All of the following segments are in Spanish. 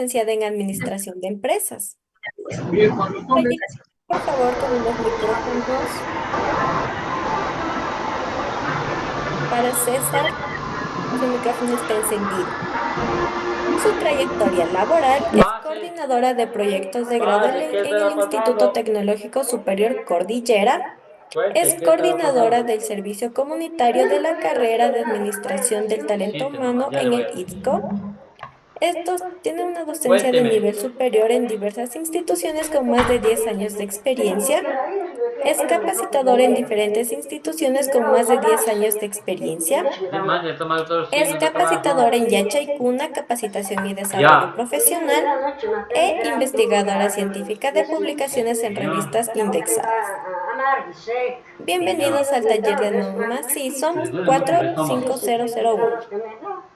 Licenciada en Administración de Empresas. Allí, por favor, con los micrófonos para César. Su micrófono está encendido. Su trayectoria laboral es Pase, coordinadora de proyectos de grado pase, ¿qué en el está Instituto pasando? Tecnológico Superior Cordillera. Es Cuente, ¿qué está coordinadora pasando? del servicio comunitario de la carrera de Administración del Talento Siente nomás, Humano ya le en voy el a... ITSCO. Estos tienen una docencia de Cuénteme. nivel superior en diversas instituciones con más de 10 años de experiencia. Es capacitador en diferentes instituciones con más de 10 años de experiencia. Además de tomar todos los Es signos de trabajo. capacitadora en Yacha y Cuna, capacitación y desarrollo Ya. profesional e investigadora científica de publicaciones en Señor. revistas indexadas. Ya. Bienvenidos al taller de normas ISO Le duele mucho el estómago. 45001.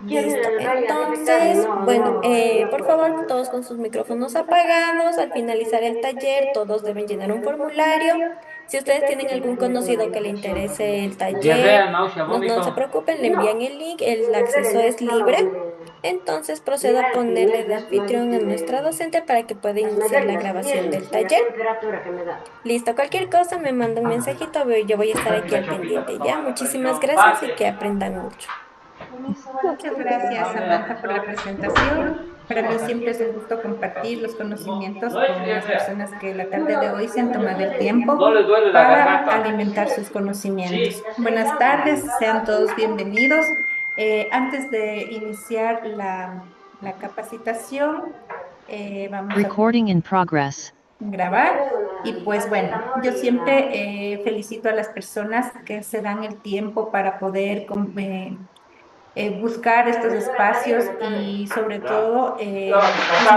Listo. Entonces, bueno, por favor, todos con sus micrófonos apagados. Al finalizar el taller, todos deben llenar un formulario. Si ustedes tienen algún conocido que le interese el Diarrea, taller, náusea, no se vómito. preocupen, le envían el link, el acceso es libre. Entonces procedo a ponerle de anfitrión a nuestra docente para que pueda iniciar la grabación del taller. Listo, cualquier cosa me manda un mensajito, yo voy a estar aquí al Chapita, pendiente, está ¿ya? mala Muchísimas presión. gracias y Pase. que aprendan mucho. Muchas gracias, Hable la Samantha, por la presión. presentación. Para mí siempre es un gusto compartir los conocimientos con las personas que la tarde de hoy se han tomado el tiempo No le duele la para garganta. alimentar sus conocimientos. Sí. Buenas tardes, sean todos bienvenidos. Antes de iniciar la capacitación, vamos a Recording in progress. grabar. Y pues bueno, yo siempre felicito a las personas que se dan el tiempo para poder buscar estos espacios y sobre todo es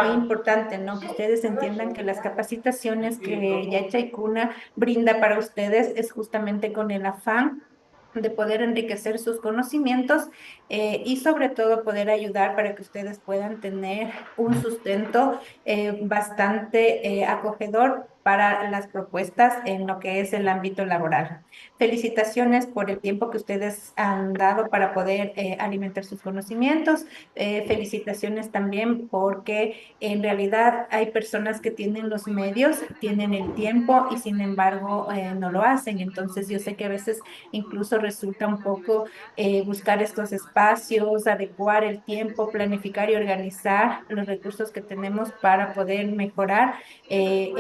muy importante, ¿no? Que ustedes entiendan que las capacitaciones que Yacha y Cuna brinda para ustedes es justamente con el afán de poder enriquecer sus conocimientos y sobre todo poder ayudar para que ustedes puedan tener un sustento bastante acogedor para las propuestas en lo que es el ámbito laboral. Felicitaciones por el tiempo que ustedes han dado para poder alimentar sus conocimientos. Felicitaciones también porque en realidad hay personas que tienen los medios, tienen el tiempo y sin embargo no lo hacen. Entonces yo sé que a veces incluso resulta un poco buscar estos espacios, adecuar el tiempo, planificar y organizar los recursos que tenemos para poder mejorar en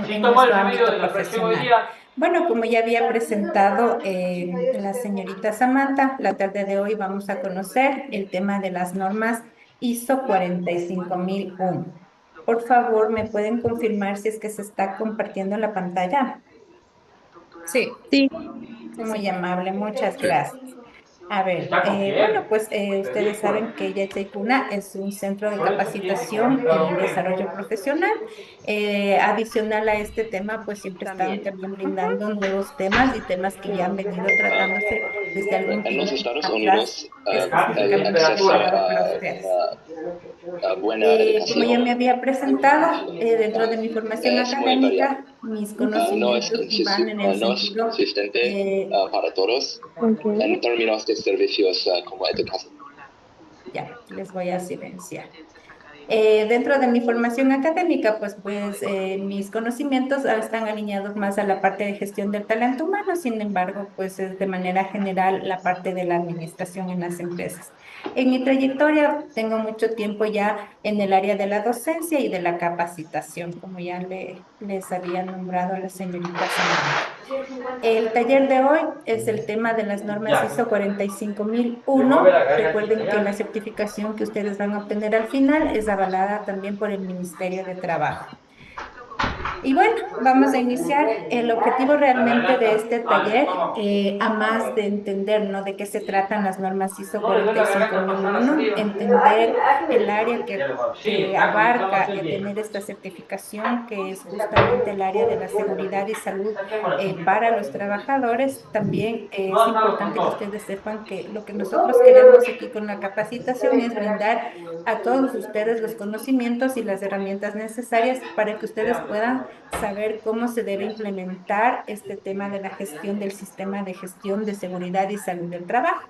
Sí tomó el nuestro remedio ámbito de la presión hoy profesional. día. Bueno, como ya había presentado la señorita Samantha, la tarde de hoy vamos a conocer el tema de las normas ISO 45001. Por favor, ¿me pueden confirmar si es que se está compartiendo la pantalla? Sí, Sí, Muy amable, muchas gracias. A ver, ¿Está con bueno, fiebre? pues ustedes saben que Yachaykuna es un centro de capacitación y desarrollo profesional. Adicional a este tema, pues siempre están también. también brindando nuevos temas y temas que ya han venido tratándose desde algún En los tiempo Estados atrás, Unidos, el específicamente acceso preparado para a ustedes. una buena Como ya me educación había presentado, dentro de mi formación es muy variable. académica, mis No es conocimientos van en el no es sentido consistente para todos Ok. en términos de servicios como educación. ya, les voy a silenciar. Dentro de mi formación académica, pues mis conocimientos están alineados más a la parte de gestión del talento humano, sin embargo, pues es de manera general la parte de la administración en las empresas. En mi trayectoria tengo mucho tiempo ya en el área de la docencia y de la capacitación, como ya les había nombrado a la señorita Samantha. El taller de hoy es el tema de las normas Ya. ISO Le mueve 45001. la gargantita, Recuerden que la ¿ya? certificación que ustedes van a obtener al final es avalada también por el Ministerio de Trabajo. Y bueno, vamos a iniciar. El objetivo La realmente de garganta. este Ah, el taller, estómago. a más de entender, ¿no? De qué se tratan las normas ISO No le duele la garganta al pasar la 45001, saliva. entender el área Ya le voy a... Sí, que está con abarca inflamación bien. tener esta certificación, que es justamente el área de la seguridad y salud para los trabajadores. También No es ha estado con importante que todo. ustedes sepan que lo que nosotros queremos aquí con la capacitación es brindar a todos ustedes los conocimientos y las herramientas necesarias para que ustedes puedan saber cómo se debe implementar este tema de la gestión del sistema de gestión de seguridad y salud del trabajo.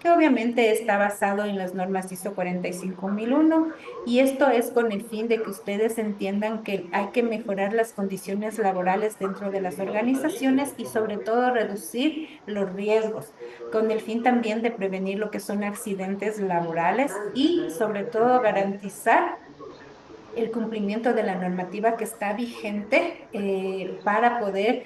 que obviamente está basado en las normas ISO 45001 y esto es con el fin de que ustedes entiendan que hay que mejorar las condiciones laborales dentro de las organizaciones y sobre todo reducir los riesgos, con el fin también de prevenir lo que son accidentes laborales y sobre todo garantizar el cumplimiento de la normativa que está vigente para poder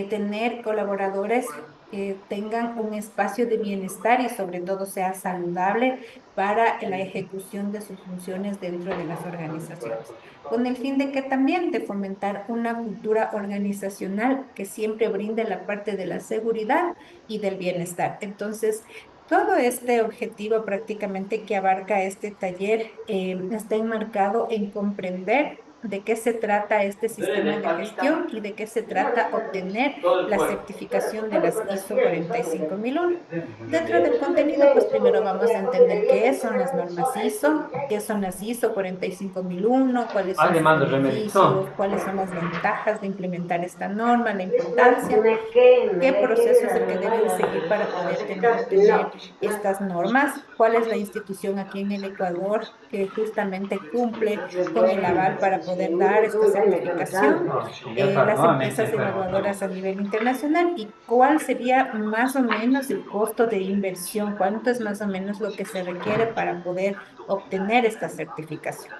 tener colaboradores que tengan un espacio de bienestar y sobre todo sea saludable para la ejecución de sus funciones dentro de las organizaciones, con el fin de que también de fomentar una cultura organizacional que siempre brinde la parte de la seguridad y del bienestar. Entonces, todo este objetivo prácticamente que abarca este taller está enmarcado en comprender de qué se trata este sistema de gestión y de qué se trata obtener la certificación de las ISO 45001. Dentro del contenido, pues primero vamos a entender qué son las normas ISO, qué son las ISO 45001, cuáles son sus Alemán de beneficios, remerito. cuáles son las ventajas de implementar esta norma, la importancia, qué proceso es el que deben seguir para poder obtener estas normas, cuál es la institución aquí en el Ecuador que justamente cumple con el aval para poder dar esta certificación, No, sí, ya está, las nuevamente empresas es nuevo. evaluadoras a nivel internacional y cuál sería más o menos el costo de inversión, cuánto es más o menos lo que se requiere para poder obtener esta certificación.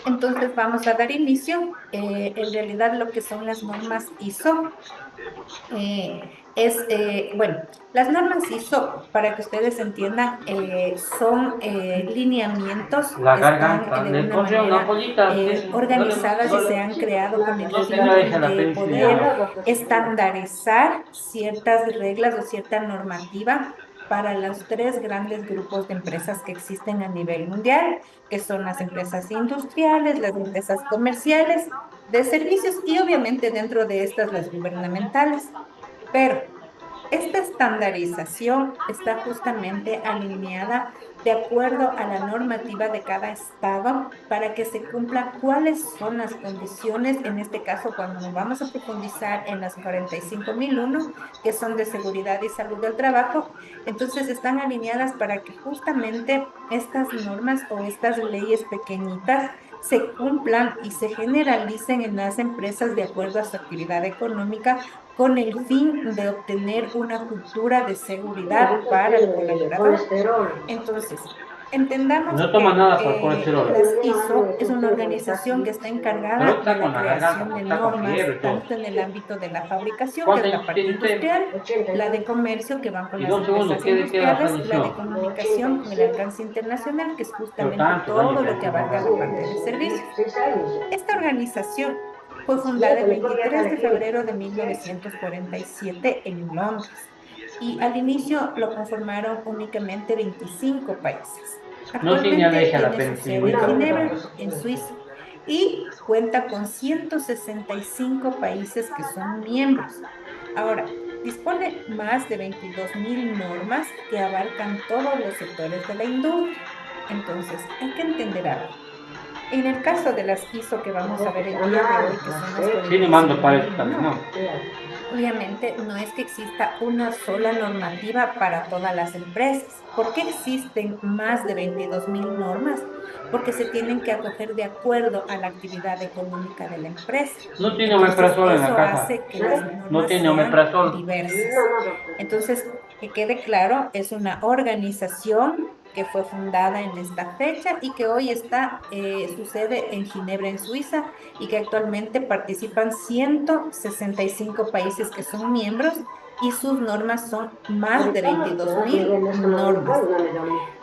Entonces vamos a dar inicio. En realidad lo que son las normas ISO bueno, las normas ISO, para que ustedes entiendan, son lineamientos La que están garganta. de Le una pondría una manera pollita. organizadas y se han creado con el No fin tenga esa la de penicilina. poder estandarizar ciertas reglas o cierta normativa para los tres grandes grupos de empresas que existen a nivel mundial, que son las empresas industriales, las empresas comerciales, de servicios y obviamente dentro de estas las gubernamentales. Pero esta estandarización está justamente alineada de acuerdo a la normativa de cada estado para que se cumpla cuáles son las condiciones, en este caso cuando nos vamos a profundizar en las 45001, que son de seguridad y salud del trabajo, entonces están alineadas para que justamente estas normas o estas leyes pequeñitas se cumplan y se generalicen en las empresas de acuerdo a su actividad económica con el fin de obtener una cultura de seguridad para el colaborador. Entonces, entendamos No toma que nada por colesterol. las ISO es una organización que está Solo encargada de está con la la garganta, creación porque de está con normas, fiebre y todo. tanto en el ámbito de la fabricación, que ¿Cuántos es la años parte tiene usted? industrial, la de comercio, que van con Y las dos segundos, empresas ¿qué industriales, la de falleció? comunicación con el alcance internacional, que es Pero justamente tantos años todo que lo que hay abarca que la parte de servicios. Esta organización fue fundada el 23 de febrero de 1947 en Londres y al inicio lo conformaron únicamente 25 países. no tiene Actualmente alergia a la tiene su sede en penicilina. Ginebra, en Suiza, y cuenta con 165 países que son miembros. Ahora, dispone más de 22.000 normas que abarcan todos los sectores de la industria. Entonces, hay que entender algo. En el caso de las ISO que vamos a ver el día de hoy, que son las Sí, le mando para eso 45001, también, ¿no? obviamente no es que exista una sola normativa para todas las empresas. ¿Por qué existen más de 22.000 normas? Porque se tienen que acoger de acuerdo a la actividad económica de la empresa. No tiene Entonces, omeprazol en la eso casa. hace que las No normas tiene sean omeprazol. diversas. Entonces, que quede claro, es una organización que fue fundada en esta fecha y que hoy está, su sede en Ginebra, en Suiza, y que actualmente participan 165 países que son miembros y sus normas son más de 22.000 normas.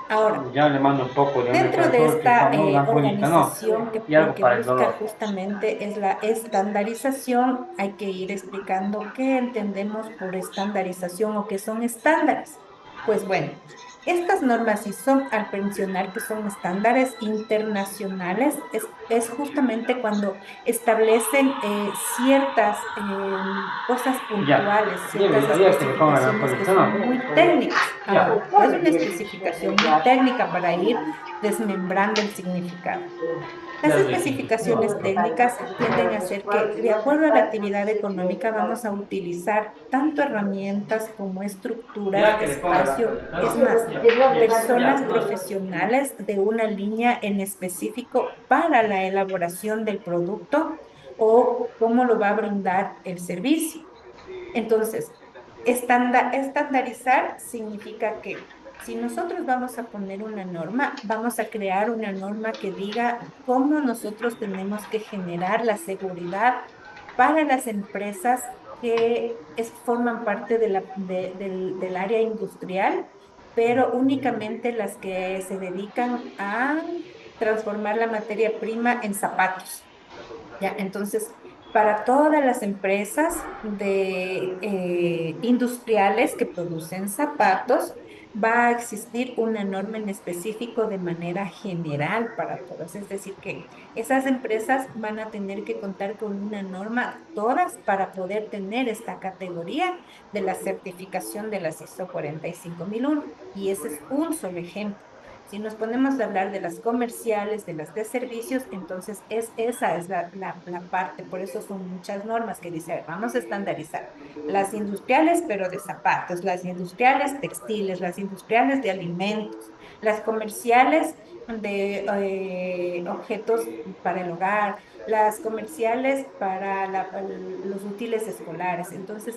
Ahora, Ya le mando un poco de dentro de omeprazol, que esta una ampollita, ¿no? organización que Y lo algo que para el busca dolor. justamente es la estandarización, hay que ir explicando qué entendemos por estandarización o qué son estándares. Pues bueno, Estas normas ISO, al mencionar que son estándares internacionales, es justamente cuando establecen ciertas cosas Ya, puntuales, lleve, ciertas había que le pongan la especificaciones que colección, son ¿no? muy técnicas. Ya. Ahora, es una especificación muy técnica para ir desmembrando el significado. Las Ya dije. especificaciones técnicas tienden a ser que, de acuerdo a la actividad económica, vamos a utilizar tanto herramientas como estructuras, Ya que le pongan la espacio, colección, es ¿no? más, personas profesionales de una línea en específico para la elaboración del producto o cómo lo va a brindar el servicio. Entonces, estandarizar significa que si nosotros vamos a poner una norma, vamos a crear una norma que diga cómo nosotros tenemos que generar la seguridad para las empresas que forman parte del área industrial, pero únicamente las que se dedican a transformar la materia prima en zapatos. ¿Ya? Entonces, para todas las empresas industriales que producen zapatos, va a existir una norma en específico de manera general para todas. Es decir, que esas empresas van a tener que contar con una norma todas para poder tener esta categoría de la certificación de las ISO 45001. Y ese es un solo ejemplo. Si nos ponemos a hablar de las comerciales, de las de servicios, entonces esa es la parte, por eso son muchas normas que dicen, vamos a estandarizar las industriales, pero de zapatos, las industriales textiles, las industriales de alimentos, las comerciales de objetos para el hogar, las comerciales para los útiles escolares. Entonces,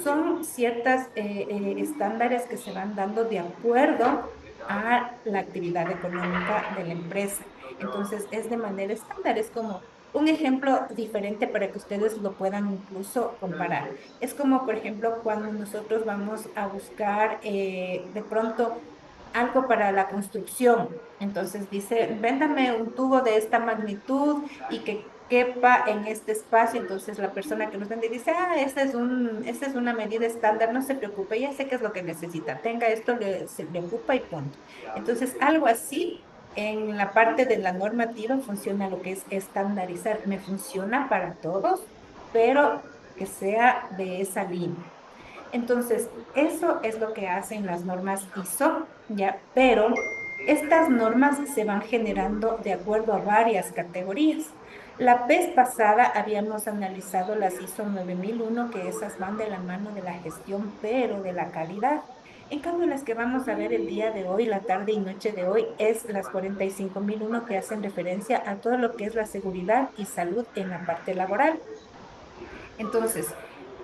son ciertas estándares que se van dando de acuerdo a la actividad económica de la empresa. Entonces, es de manera estándar, es como un ejemplo diferente para que ustedes lo puedan incluso comparar. Es como, por ejemplo, cuando nosotros vamos a buscar de pronto algo para la construcción. Entonces dice, véndame un tubo de esta magnitud y que quepa en este espacio. Entonces la persona que nos vende dice, esta es una medida estándar, no se preocupe, ya sé qué es lo que necesita. Tenga esto, se le ocupa y punto. Entonces, algo así. En la parte de la normativa funciona lo que es estandarizar. Me funciona para todos, pero que sea de esa línea. Entonces, eso es lo que hacen las normas ISO, ¿ya? Pero estas normas se van generando de acuerdo a varias categorías. La vez pasada habíamos analizado las ISO 9001, que esas van de la mano de la gestión, pero de la calidad. En cambio, las que vamos a ver el día de hoy, la tarde y noche de hoy, es las 45001 que hacen referencia a todo lo que es la seguridad y salud en la parte laboral. Entonces,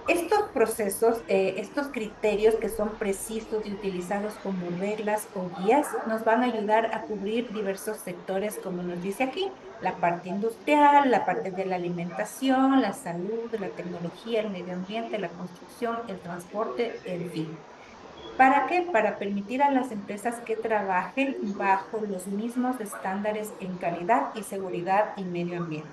estos procesos, estos criterios que son precisos y utilizados como reglas o guías, nos van a ayudar a cubrir diversos sectores, como nos dice aquí, la parte industrial, la parte de la alimentación, la salud, la tecnología, el medio ambiente, la construcción, el transporte, en fin. ¿Para qué? Para permitir a las empresas que trabajen bajo los mismos estándares en calidad y seguridad y medio ambiente.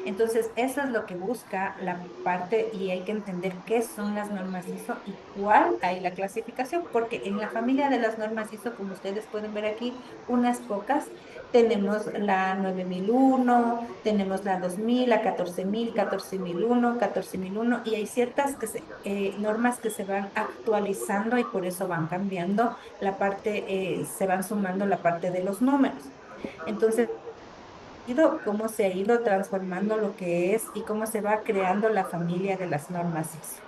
Entonces, eso es lo que busca la parte y hay que entender qué son las normas ISO y cuál hay la clasificación, porque en la familia de las normas ISO, como ustedes pueden ver aquí, unas pocas, tenemos la 9001, tenemos la 2000, la 14000, 14001, 14001 y hay ciertas normas que se van actualizando y por eso van cambiando la parte, se van sumando la parte de los números. Entonces, cómo se ha ido transformando lo que es y cómo se va creando la familia de las normas ISO.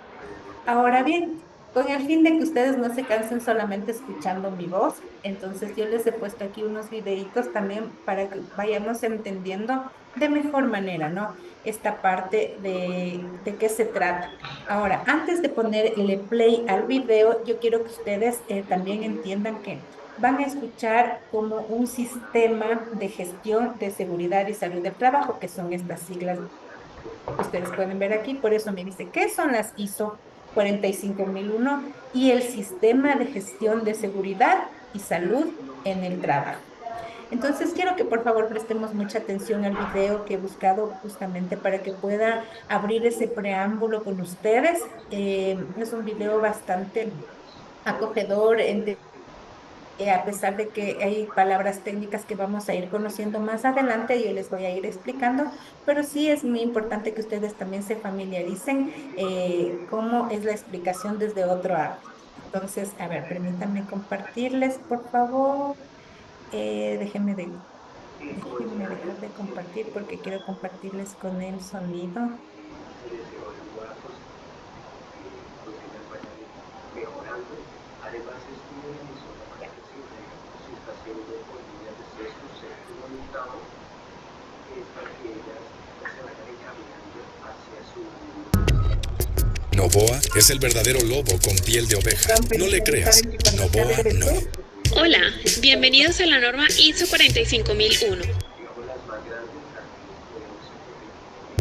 Ahora bien, con el fin de que ustedes no se cansen solamente escuchando mi voz, entonces yo les he puesto aquí unos videitos también para que vayamos entendiendo de mejor manera, ¿no? Esta parte de qué se trata. Ahora, antes de ponerle play al video, yo quiero que ustedes también entiendan que van a escuchar como un sistema de gestión de seguridad y salud del trabajo, que son estas siglas que ustedes pueden ver aquí. Por eso me dice, ¿qué son las ISO 45001 y el sistema de gestión de seguridad y salud en el trabajo? Entonces, quiero que por favor prestemos mucha atención al video que he buscado justamente para que pueda abrir ese preámbulo con ustedes. Es un video bastante acogedor, A pesar de que hay palabras técnicas que vamos a ir conociendo más adelante, yo les voy a ir explicando, pero sí es muy importante que ustedes también se familiaricen cómo es la explicación desde otro ámbito. Entonces, a ver, permítanme compartirles, por favor. Déjenme déjenme dejar de compartir porque quiero compartirles con el sonido. Novoa es el verdadero lobo con piel de oveja. No le creas, Novoa no. Hola, bienvenidos a la norma ISO 45001.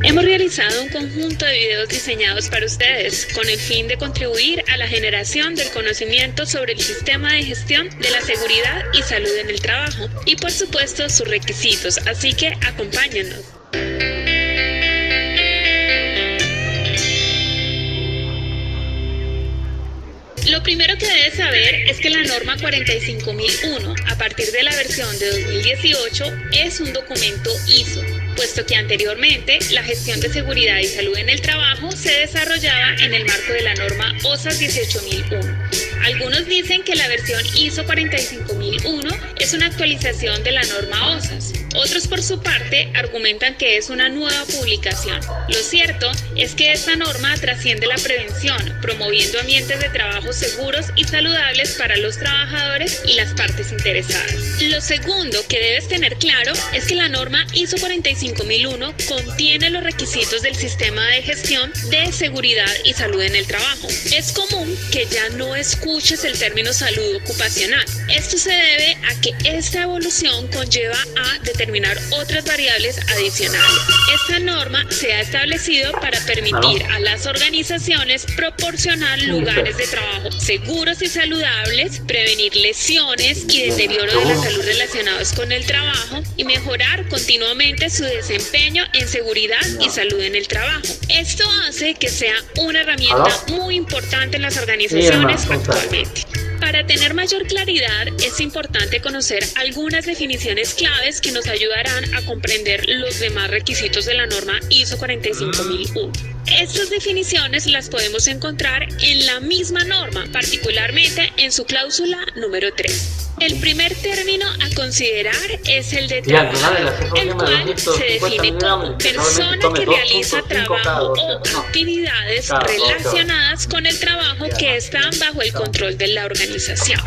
Hemos realizado un conjunto de videos diseñados para ustedes con el fin de contribuir a la generación del conocimiento sobre el sistema de gestión de la seguridad y salud en el trabajo y por supuesto sus requisitos, así que acompáñennos. Lo primero que debes saber es que la norma 45001, a partir de la versión de 2018, es un documento ISO, puesto que anteriormente la gestión de seguridad y salud en el trabajo se desarrollaba en el marco de la norma OSAS 18001. Algunos dicen que la versión ISO 45001 es una actualización de la norma OSAS. Otros, por su parte, argumentan que es una nueva publicación. Lo cierto es que esta norma trasciende la prevención, promoviendo ambientes de trabajo seguros y saludables para los trabajadores y las partes interesadas. Lo segundo que debes tener claro es que la norma ISO 45001 contiene los requisitos del sistema de gestión de seguridad y salud en el trabajo. Es común que ya no escuches el término salud ocupacional. Esto se debe a que esta evolución conlleva a determinar otras variables adicionales. Esta norma se ha establecido para permitir a las organizaciones proporcionar lugares de trabajo seguros y saludables, prevenir lesiones y deterioro de la salud relacionados con el trabajo y mejorar continuamente su desempeño en seguridad y salud en el trabajo. Esto hace que sea una herramienta muy importante en las organizaciones actualmente. Para tener mayor claridad, es importante conocer algunas definiciones claves que nos ayudarán a comprender los demás requisitos de la norma ISO 45001. Estas definiciones las podemos encontrar en la misma norma, particularmente en su cláusula número 3. El primer término a considerar es el de trabajo, el cual se define como persona que realiza trabajo o actividades relacionadas con el trabajo que están bajo el control de la organización.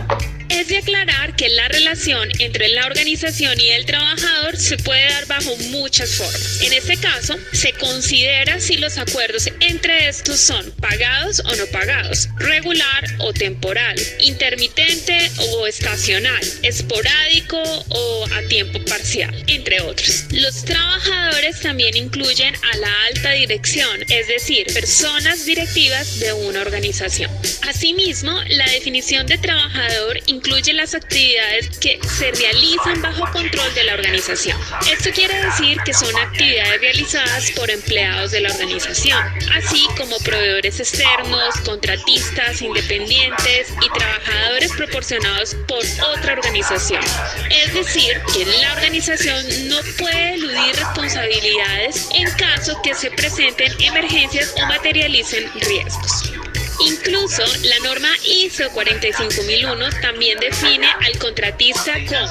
Es de aclarar que la relación entre la organización y el trabajador se puede dar bajo muchas formas. En este caso, se considera si los acuerdos entre estos son pagados o no pagados, regular o temporal, intermitente o estacional, esporádico o a tiempo parcial, entre otros. Los trabajadores también incluyen a la alta dirección, es decir, personas directivas de una organización. Asimismo, la definición de trabajador incluye las actividades que se realizan bajo control de la organización. Esto quiere decir que son actividades realizadas por empleados de la organización, así como proveedores externos, contratistas, independientes y trabajadores proporcionados por otra organización. Es decir, que la organización no puede eludir responsabilidades en caso que se presenten emergencias o materialicen riesgos. Incluso la norma ISO 45001 también define al contratista como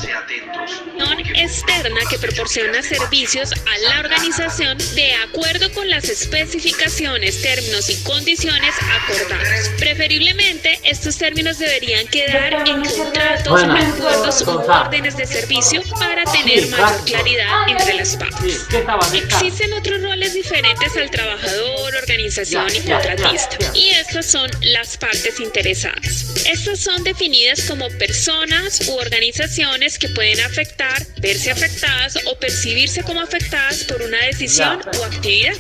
externa que proporciona servicios a la organización de acuerdo con las especificaciones, términos y condiciones acordados. Preferiblemente, estos términos deberían quedar en contratos, acuerdos u órdenes de servicio para tener mayor claridad entre las partes. Existen otros roles diferentes al trabajador, organización y contratista, y estas son las partes interesadas. Estas son definidas como personas u organizaciones que pueden verse afectadas o percibirse como afectadas por una decisión o actividad.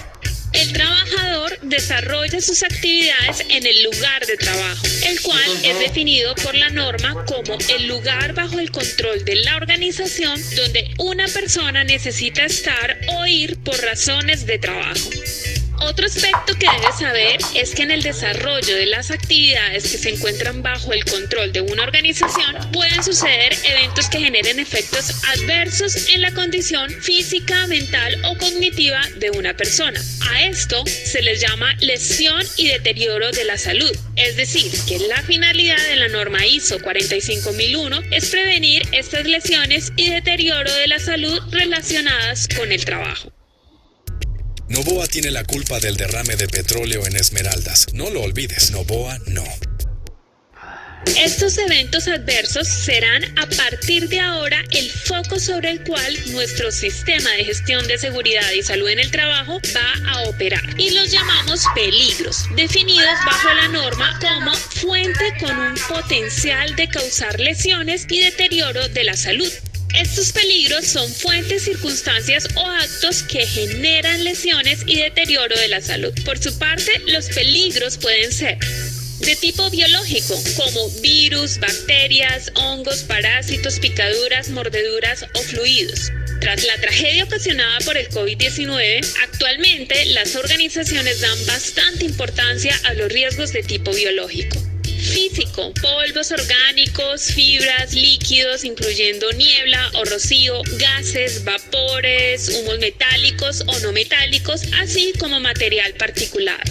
El trabajador desarrolla sus actividades en el lugar de trabajo, el cual es definido por la norma como el lugar bajo el control de la organización donde una persona necesita estar o ir por razones de trabajo. Otro aspecto que debes saber es que en el desarrollo de las actividades que se encuentran bajo el control de una organización pueden suceder eventos que generen efectos adversos en la condición física, mental o cognitiva de una persona. A esto se les llama lesión y deterioro de la salud. Es decir, que la finalidad de la norma ISO 45001 es prevenir estas lesiones y deterioro de la salud relacionadas con el trabajo. Noboa tiene la culpa del derrame de petróleo en Esmeraldas. No lo olvides, Noboa no. Estos eventos adversos serán a partir de ahora el foco sobre el cual nuestro sistema de gestión de seguridad y salud en el trabajo va a operar. Y los llamamos peligros, definidos bajo la norma como fuente con un potencial de causar lesiones y deterioro de la salud. Estos peligros son fuentes, circunstancias o actos que generan lesiones y deterioro de la salud. Por su parte, los peligros pueden ser de tipo biológico, como virus, bacterias, hongos, parásitos, picaduras, mordeduras o fluidos. Tras la tragedia ocasionada por el COVID-19, actualmente las organizaciones dan bastante importancia a los riesgos de tipo biológico. Físico, polvos orgánicos, fibras, líquidos, incluyendo niebla o rocío, gases, vapores, humos metálicos o no metálicos, así como material particulado.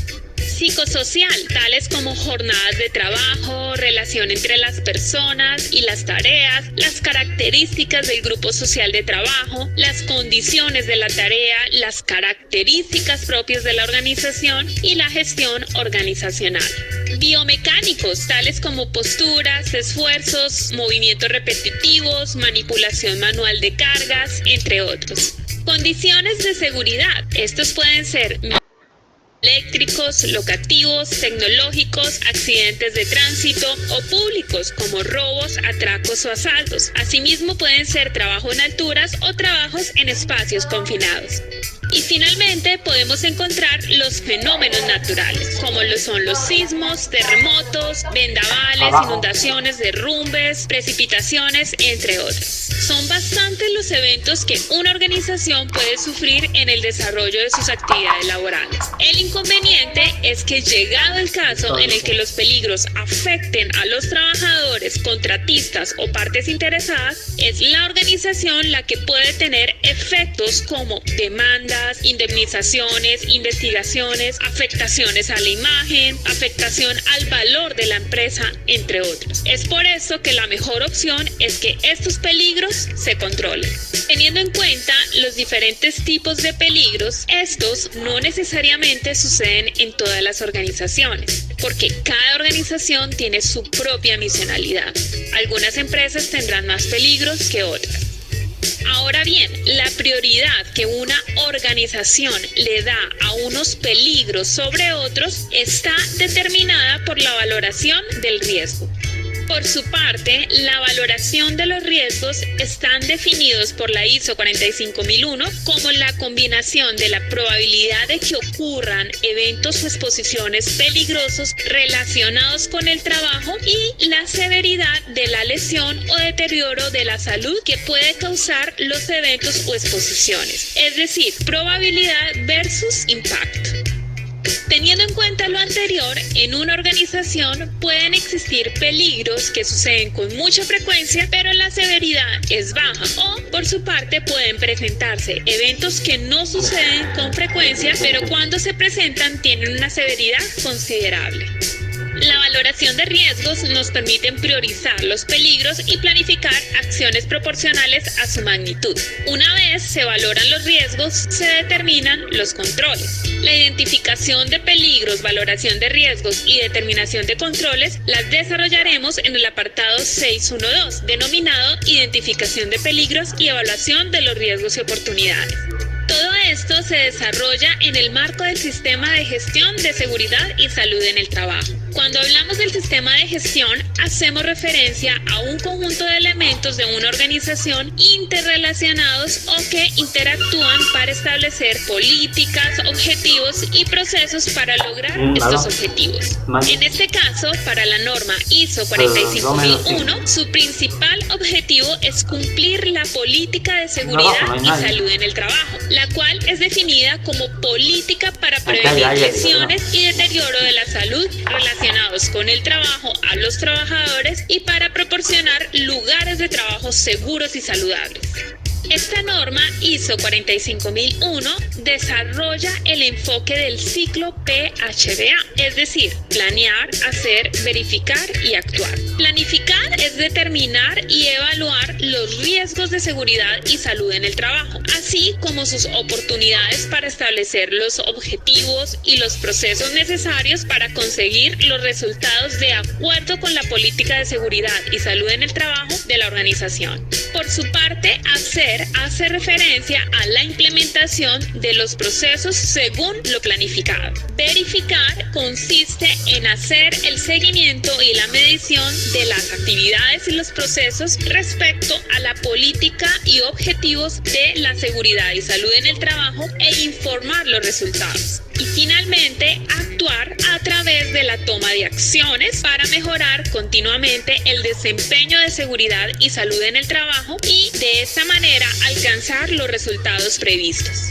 Psicosocial, tales como jornadas de trabajo, relación entre las personas y las tareas, las características del grupo social de trabajo, las condiciones de la tarea, las características propias de la organización y la gestión organizacional. Biomecánicos, tales como posturas, esfuerzos, movimientos repetitivos, manipulación manual de cargas, entre otros. Condiciones de seguridad, estos pueden ser eléctricos, locativos, tecnológicos, accidentes de tránsito o públicos como robos, atracos o asaltos. Asimismo pueden ser trabajo en alturas o trabajos en espacios confinados. Y finalmente podemos encontrar los fenómenos naturales, como lo son los sismos, terremotos, vendavales, inundaciones, derrumbes, precipitaciones, entre otros. Son bastantes los eventos que una organización puede sufrir en el desarrollo de sus actividades laborales. El inconveniente es que llegado el caso en el que los peligros afecten a los trabajadores, contratistas o partes interesadas, es la organización la que puede tener efectos como demandas, indemnizaciones, investigaciones, afectaciones a la imagen, afectación al valor de la empresa, entre otros. Es por eso que la mejor opción es que estos peligros se controlen. Teniendo en cuenta los diferentes tipos de peligros, estos no necesariamente suceden en todas las organizaciones, porque cada organización tiene su propia misionalidad. Algunas empresas tendrán más peligros que otras. Ahora bien, la prioridad que una organización le da a unos peligros sobre otros está determinada por la valoración del riesgo. Por su parte, la valoración de los riesgos están definidos por la ISO 45001 como la combinación de la probabilidad de que ocurran eventos o exposiciones peligrosos relacionados con el trabajo y la severidad de la lesión o deterioro de la salud que puede causar los eventos o exposiciones. Es decir, probabilidad versus impacto. Teniendo en cuenta lo anterior, en una organización pueden existir peligros que suceden con mucha frecuencia, pero la severidad es baja, o por su parte pueden presentarse eventos que no suceden con frecuencia, pero cuando se presentan tienen una severidad considerable. La valoración de riesgos nos permite priorizar los peligros y planificar acciones proporcionales a su magnitud. Una vez se valoran los riesgos, se determinan los controles. La identificación de peligros, valoración de riesgos y determinación de controles las desarrollaremos en el apartado 612, denominado Identificación de peligros y evaluación de los riesgos y oportunidades. Todo esto se desarrolla en el marco del sistema de gestión de seguridad y salud en el trabajo. Cuando hablamos del sistema de gestión, hacemos referencia a un conjunto de elementos de una organización interrelacionados o que interactúan para establecer políticas, objetivos y procesos para lograr estos objetivos. En este caso, para la norma ISO 45001, su principal objetivo es cumplir la política de seguridad y salud en el trabajo, la cual es definida como política para prevenir lesiones y deterioro de la salud relacionados con el trabajo a los trabajadores y para proporcionar lugares de trabajo seguros y saludables. Esta norma ISO 45001 desarrolla el enfoque del ciclo PHBA, es decir, planear, hacer, verificar y actuar. Planificar es determinar y evaluar los riesgos de seguridad y salud en el trabajo, así como sus oportunidades para establecer los objetivos y los procesos necesarios para conseguir los resultados de acuerdo con la política de seguridad y salud en el trabajo de la organización. Por su parte, hacer hace referencia a la implementación de los procesos según lo planificado. Verificar consiste en hacer el seguimiento y la medición de las actividades y los procesos respecto a la política y objetivos de la seguridad y salud en el trabajo e informar los resultados. Y finalmente, actuar a través de la toma de acciones para mejorar continuamente el desempeño de seguridad y salud en el trabajo y de esta manera alcanzar los resultados previstos.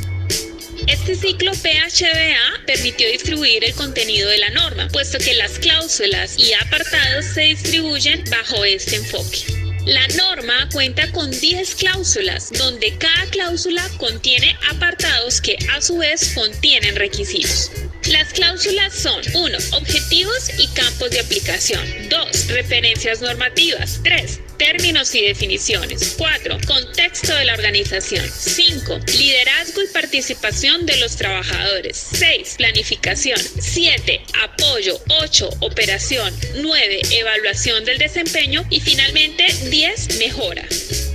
Este ciclo PHBA permitió distribuir el contenido de la norma, puesto que las cláusulas y apartados se distribuyen bajo este enfoque. La norma cuenta con 10 cláusulas, donde cada cláusula contiene apartados que a su vez contienen requisitos. Las cláusulas son 1. Objetivos y campos de aplicación. 2. Referencias normativas. 3. Términos y definiciones. 4. Contexto de la organización. 5. Liderazgo y participación de los trabajadores. 6. Planificación. 7. Apoyo. 8. Operación. 9. Evaluación del desempeño. Y finalmente 10. Mejora.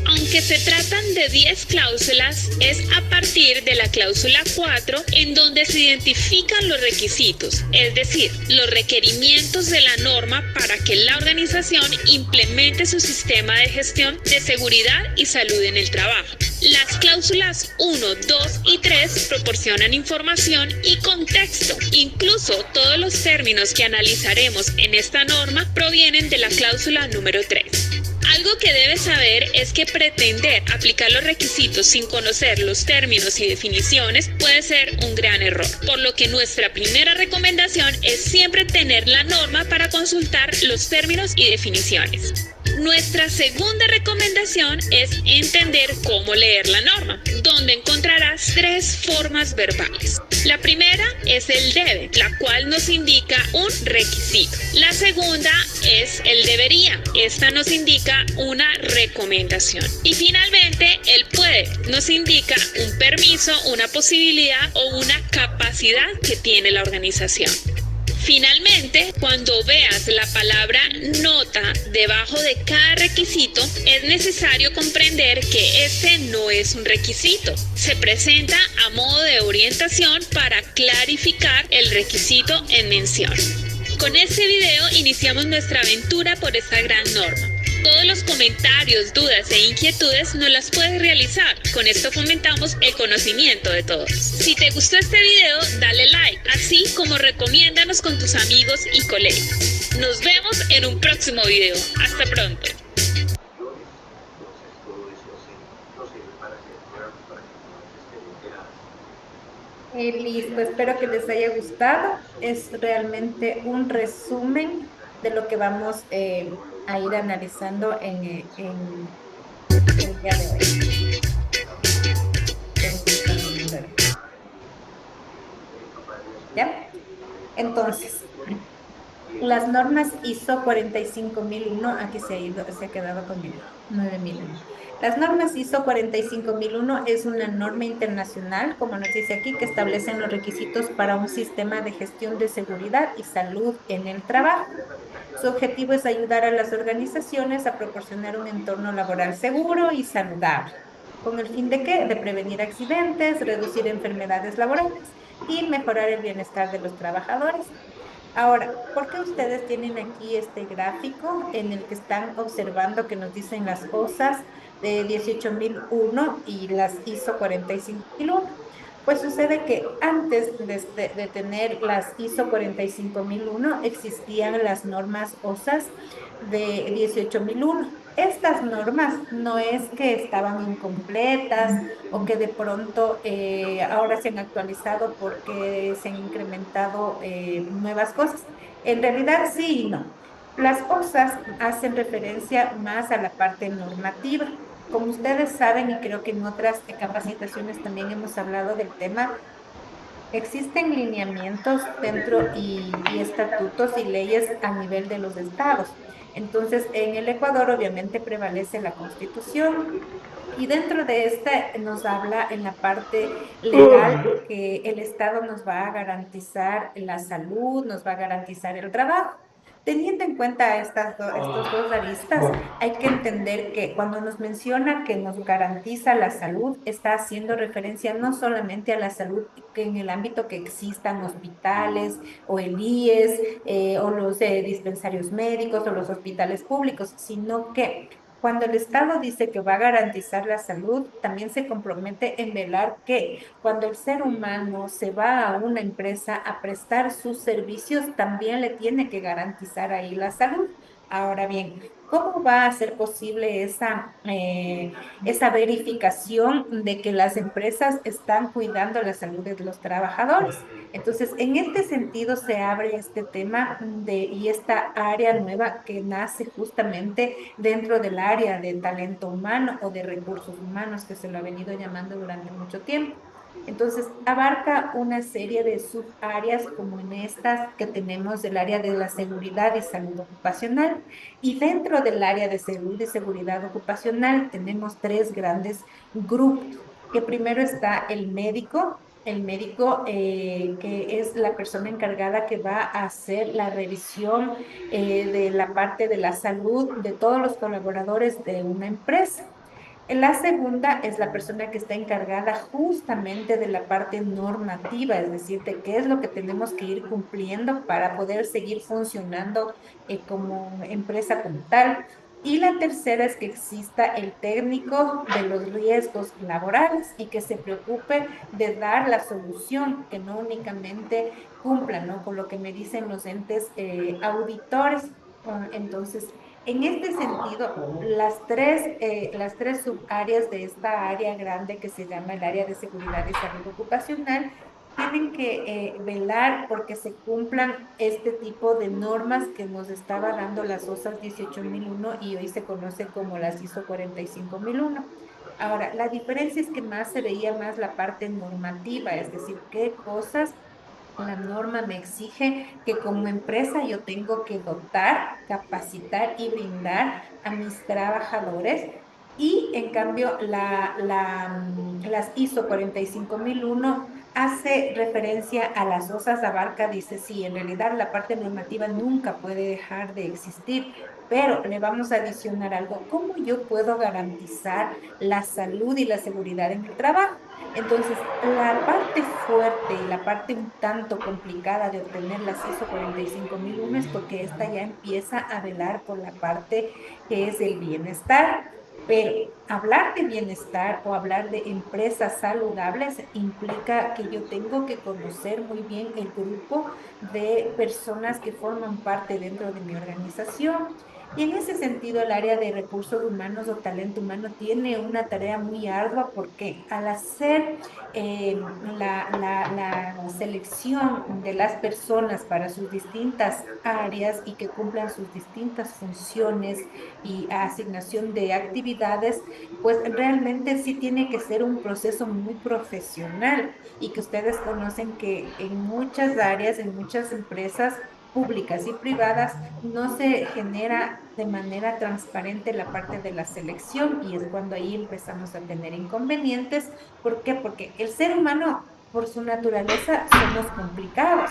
Aunque se tratan de 10 cláusulas, es a partir de la cláusula 4 en donde se identifican los requisitos, es decir, los requerimientos de la norma para que la organización implemente su sistema de gestión de seguridad y salud en el trabajo. Las cláusulas 1, 2 y 3 proporcionan información y contexto. Incluso todos los términos que analizaremos en esta norma provienen de la cláusula número 3. Algo que debes saber es que pretender aplicar los requisitos sin conocer los términos y definiciones puede ser un gran error, por lo que nuestra primera recomendación es siempre tener la norma para consultar los términos y definiciones. Nuestra segunda recomendación es entender cómo leer la norma, donde encontrarás 3 formas verbales. La primera es el debe, la cual nos indica un requisito. La segunda es el debería, esta nos indica una recomendación. Y finalmente el puede, nos indica un permiso, una posibilidad o una capacidad que tiene la organización. Finalmente, cuando veas la palabra nota debajo de cada requisito, es necesario comprender que este no es un requisito. Se presenta a modo de orientación para clarificar el requisito en mención. Con este video iniciamos nuestra aventura por esta gran norma. Todos los comentarios, dudas e inquietudes nos las puedes realizar. Con esto fomentamos el conocimiento de todos. Si te gustó este video, dale like, así como recomiéndanos con tus amigos y colegas. Nos vemos en un próximo video. Hasta pronto. Listo, espero que les haya gustado. Es realmente un resumen de lo que vamos a ir analizando en el día de hoy. ¿Ya? Entonces, las normas ISO 45001, aquí se ha quedado con el 9001. Las normas ISO 45001 es una norma internacional, como nos dice aquí, que establecen los requisitos para un sistema de gestión de seguridad y salud en el trabajo. Su objetivo es ayudar a las organizaciones a proporcionar un entorno laboral seguro y saludable. ¿Con el fin de qué? De prevenir accidentes, reducir enfermedades laborales y mejorar el bienestar de los trabajadores. Ahora, ¿por qué ustedes tienen aquí este gráfico en el que están observando que nos dicen las OSAs de 18001 y las ISO 45001? Pues sucede que antes de tener las ISO 45001 existían las normas OSAs de 18001. Estas normas no es que estaban incompletas o que de pronto ahora se han actualizado porque se han incrementado nuevas cosas. En realidad sí y no. Las OSAs hacen referencia más a la parte normativa. Como ustedes saben, y creo que en otras capacitaciones también hemos hablado del tema, existen lineamientos dentro y estatutos y leyes a nivel de los estados. Entonces, en el Ecuador obviamente prevalece la Constitución y dentro de este nos habla en la parte legal que el Estado nos va a garantizar la salud, nos va a garantizar el trabajo. Teniendo en cuenta estos dos aristas, hay que entender que cuando nos menciona que nos garantiza la salud, está haciendo referencia no solamente a la salud que en el ámbito que existan hospitales o el IES o los dispensarios médicos o los hospitales públicos, sino que cuando el Estado dice que va a garantizar la salud, también se compromete en velar que cuando el ser humano se va a una empresa a prestar sus servicios, también le tiene que garantizar ahí la salud. Ahora bien, ¿cómo va a ser posible esa verificación de que las empresas están cuidando la salud de los trabajadores? Entonces, en este sentido se abre este tema y esta área nueva que nace justamente dentro del área de talento humano o de recursos humanos, que se lo ha venido llamando durante mucho tiempo. Entonces, abarca una serie de subáreas como en estas que tenemos del área de la seguridad y salud ocupacional. Y dentro del área de salud y seguridad ocupacional tenemos tres grandes grupos, que primero está el médico que es la persona encargada que va a hacer la revisión de la parte de la salud de todos los colaboradores de una empresa. La segunda es la persona que está encargada justamente de la parte normativa, es decir, de qué es lo que tenemos que ir cumpliendo para poder seguir funcionando como empresa como tal. Y la tercera es que exista el técnico de los riesgos laborales y que se preocupe de dar la solución, que no únicamente cumpla, ¿no? Con lo que me dicen los entes auditores. Entonces, en este sentido, las tres subáreas de esta área grande que se llama el área de seguridad y salud ocupacional tienen que velar porque se cumplan este tipo de normas que nos estaba dando las OSAS 18001 y hoy se conoce como las ISO 45001. Ahora, la diferencia es que más se veía más la parte normativa, es decir, qué cosas la norma me exige que como empresa yo tengo que dotar, capacitar y brindar a mis trabajadores. Y en cambio, las ISO 45001 hace referencia a las OSAS, abarca, dice, sí, en realidad la parte normativa nunca puede dejar de existir, pero le vamos a adicionar algo. ¿Cómo yo puedo garantizar la salud y la seguridad en el trabajo? Entonces, la parte fuerte y la parte un tanto complicada de obtener las ISO 45001 es porque esta ya empieza a velar por la parte que es el bienestar. Pero hablar de bienestar o hablar de empresas saludables implica que yo tengo que conocer muy bien el grupo de personas que forman parte dentro de mi organización. Y en ese sentido, el área de recursos humanos o talento humano tiene una tarea muy ardua porque al hacer la selección de las personas para sus distintas áreas y que cumplan sus distintas funciones y asignación de actividades, pues realmente sí tiene que ser un proceso muy profesional y que ustedes conocen que en muchas áreas, en muchas empresas, públicas y privadas, no se genera de manera transparente la parte de la selección y es cuando ahí empezamos a tener inconvenientes. ¿Por qué? Porque el ser humano, por su naturaleza, somos complicados.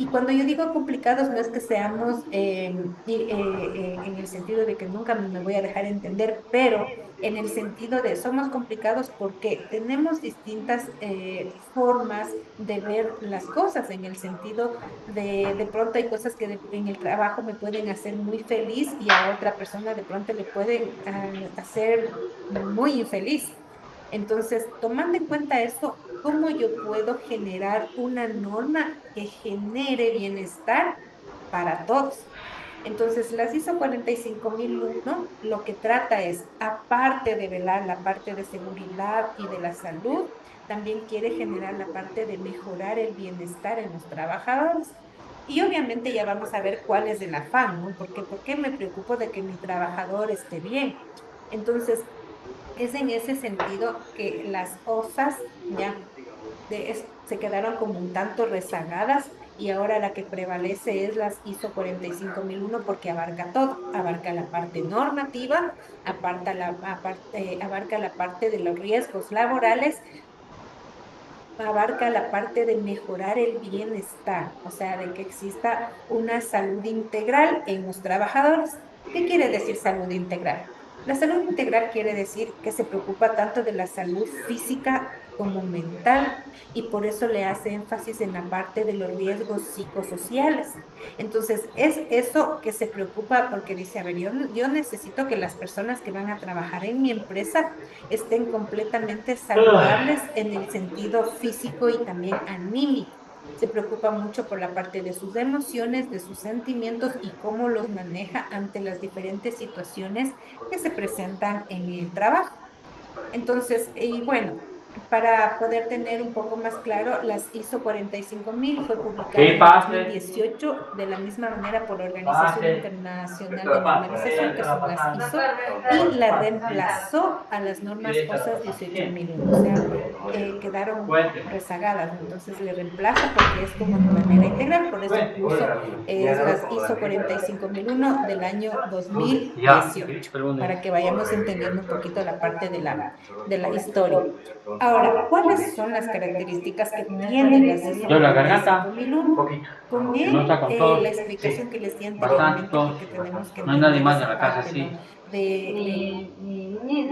Y cuando yo digo complicados, no es que seamos en el sentido de que nunca me voy a dejar entender, pero en el sentido de somos complicados porque tenemos distintas formas de ver las cosas, en el sentido de pronto hay cosas que en el trabajo me pueden hacer muy feliz y a otra persona de pronto le pueden hacer muy infeliz. Entonces, tomando en cuenta eso, ¿cómo yo puedo generar una norma que genere bienestar para todos? Entonces, las ISO 45001 lo que trata es, aparte de velar la parte de seguridad y de la salud, también quiere generar la parte de mejorar el bienestar en los trabajadores. Y obviamente ya vamos a ver cuál es el afán, ¿no? Porque, ¿por qué me preocupo de que mi trabajador esté bien? Entonces, es en ese sentido que las OSAs ya se quedaron como un tanto rezagadas y ahora la que prevalece es las ISO 45001 porque abarca todo, abarca la parte normativa, abarca la parte de los riesgos laborales, abarca la parte de mejorar el bienestar, o sea, de que exista una salud integral en los trabajadores. ¿Qué quiere decir salud integral? La salud integral quiere decir que se preocupa tanto de la salud física como mental y por eso le hace énfasis en la parte de los riesgos psicosociales. Entonces, es eso que se preocupa porque dice, a ver, yo necesito que las personas que van a trabajar en mi empresa estén completamente saludables en el sentido físico y también anímico. Se preocupa mucho por la parte de sus emociones, de sus sentimientos y cómo los maneja ante las diferentes situaciones que se presentan en el trabajo. Entonces, y bueno, para poder tener un poco más claro, las ISO 45000 fue publicada en 2018 de la misma manera por la Organización Internacional de Normalización, que son las ISO, y la reemplazó a las normas OSAS 18001, o sea, quedaron rezagadas, entonces le reemplaza porque es como de manera integral, por eso incluso es las ISO 45001 del año 2018, para que vayamos entendiendo un poquito la parte de la historia. Ahora, ¿cuáles son las características que tienen las ISO Yo la garganta, 45001? Con él, no está con todos. la explicación que les di Bastante, anteriormente, porque tenemos que no hay nadie entender más en esa la casa, parte, sí. ¿no?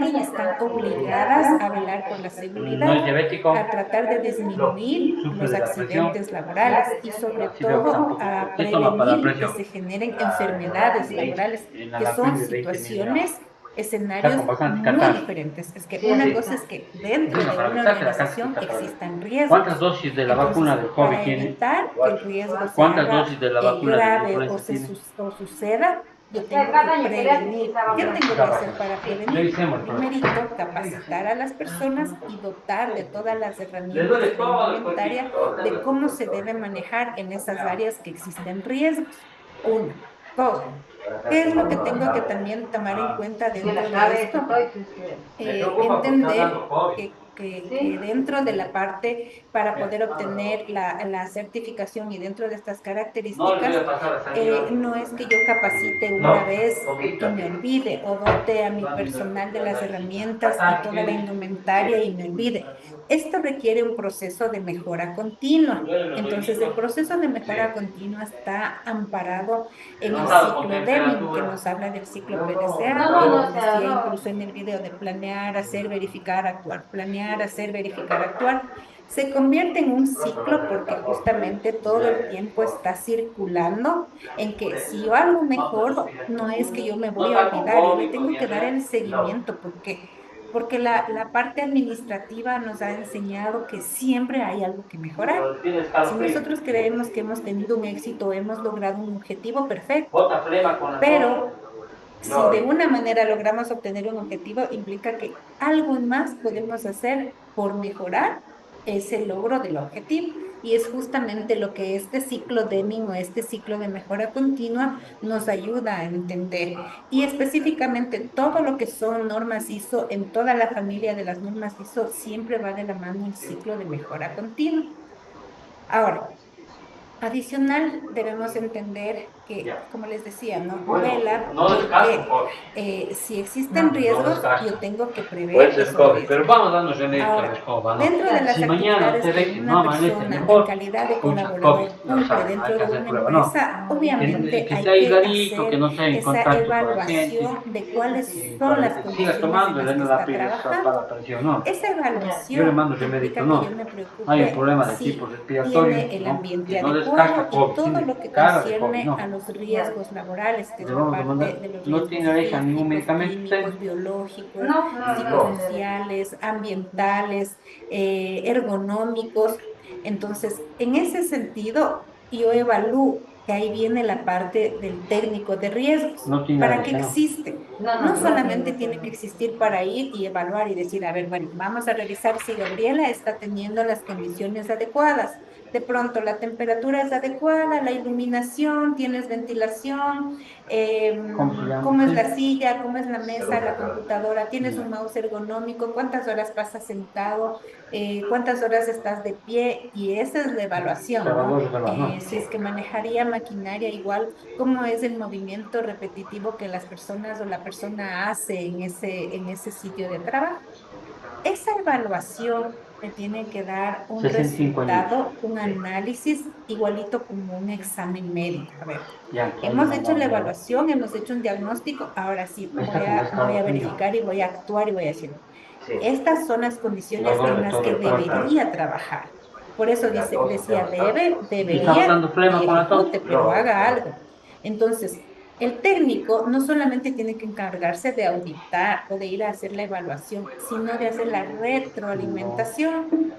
Ellas están obligadas a velar por la No es seguridad, diabético, a tratar de disminuir sufre los de la presión. accidentes laborales y sobre Sí, veo que todo tampoco. a Sí, toma para la prevenir que presión. se generen enfermedades laborales, En que la son de 20 situaciones, Está escenarios con bastante muy catarro. diferentes. Es que una cosa es que dentro de una organización existan riesgos. ¿Cuántas dosis de la vacuna del COVID Para tiene? evitar que el riesgo se ¿Cuántas haga dosis de la vacuna de la grave o, influenza tiene? o suceda, yo tengo que prevenir. ¿Qué tengo que hacer para prevenir? Revisemos, Primerito, capacitar a las personas y dotar de todas las herramientas de la indumentaria de cómo se debe manejar en esas áreas que existen riesgos. Uno. Dos, ¿qué es lo que tengo que también tomar en cuenta dentro de esto? Entender que dentro de la parte para poder obtener la certificación y dentro de estas características, no es que yo capacite una vez y me olvide o dote a mi personal de las herramientas y toda la indumentaria y me olvide. Esto requiere un proceso de mejora continua. Entonces, el proceso de mejora continua está amparado en el ciclo Deming, que nos habla del ciclo PDCA, que les decía incluso en el video de planear, hacer, verificar, actuar, planear, hacer, verificar, actuar. Se convierte en un ciclo porque justamente todo el tiempo está circulando en que si yo hago mejor, no es que yo me voy a olvidar, yo le tengo que dar el seguimiento porque la parte administrativa nos ha enseñado que siempre hay algo que mejorar. Si nosotros creemos que hemos tenido un éxito, hemos logrado un objetivo perfecto, pero si de una manera logramos obtener un objetivo, implica que algo más podemos hacer por mejorar ese logro del objetivo. Y es justamente lo que este ciclo Deming o este ciclo de mejora continua nos ayuda a entender. Y específicamente todo lo que son normas ISO, en toda la familia de las normas ISO, siempre va de la mano el ciclo de mejora continua. Ahora, adicional, debemos entender que, Ya. como les decía, ¿no? Bueno, Vela no descarto porque si existen riesgos, descarto. yo tengo que prever Puede ser esos COVID, pero riesgos. vamos dando remedio a Ahora, la escoba, ¿no? dentro de las Si mañana actividades usted ve que que una no amanece persona en mejor, calidad de pucha, colaborador COVID, ya cumple saben, hay dentro que de hacer una prueba, ¿no? empresa, Que obviamente esté hay que aisladito, que hacer no esté en esa contacto con la gente, evaluación de cuáles son para las que sigas condiciones en tomando, las le que den la está pila para trabajando. la presión, ¿no? Esa Yo le evaluación mando remedito, implica que yo no. me Hay un preocupe problema de tipo si respiratorio, tiene el ¿no? ambiente Que no adecuado descarta y COVID, todo tiene lo que cara de COVID, concierne ¿no? a los riesgos laborales, que es Le la vamos a parte mandar, de los no riesgos tiene derecho a ningún físicos, medicamento usted. químicos, biológicos, No. psicosociales, ambientales, ergonómicos. Entonces, en ese sentido, yo evalúo que ahí viene la parte del técnico de riesgos. No tiene ¿Para qué derecho, no. existe? No solamente tiene que existir para ir y evaluar y decir, a ver, bueno, vamos a revisar si Gabriela está teniendo las condiciones adecuadas. De pronto la temperatura es adecuada, la iluminación, tienes ventilación, ¿Cómo se llama? cómo es Sí. la silla, cómo es la mesa, la computadora, tienes un mouse ergonómico, cuántas horas pasas sentado, cuántas horas estás de pie, y esa es la evaluación, ¿no? ¿No? Si es que manejaría maquinaria igual, cómo es el movimiento repetitivo que las personas o la persona hace en ese sitio de trabajo. Esa evaluación me tiene que dar un 65 años. resultado, un análisis igualito como un examen médico. A ver, Ya, ahí le hemos hecho la mandamos, ¿no? evaluación, hemos hecho un diagnóstico, ahora sí Ahí está con voy a descargo suyo. verificar y voy a actuar y voy a decir, estas son las condiciones Dolor en de las todo que el cuerpo. debería trabajar. Por eso decía ¿Le está debería botando y flema con la tos? ejecute, pero haga algo. Entonces, el técnico no solamente tiene que encargarse de auditar o de ir a hacer la evaluación, sino de hacer la No. retroalimentación.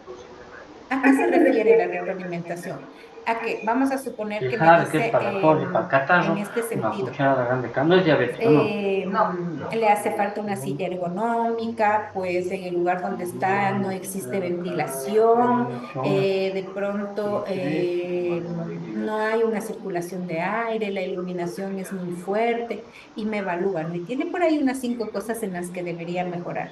¿A qué se refiere la retroalimentación? A que vamos a suponer Y que me sabe que es dice para la tos y para el en catarro, este una sentido, cucharada grande, no es diabético, no. le hace falta una silla ergonómica, pues en el lugar donde está no existe ventilación, de pronto no hay una circulación de aire, la iluminación es muy fuerte y me evalúan. Y tiene por ahí unas 5 cosas en las que debería mejorar.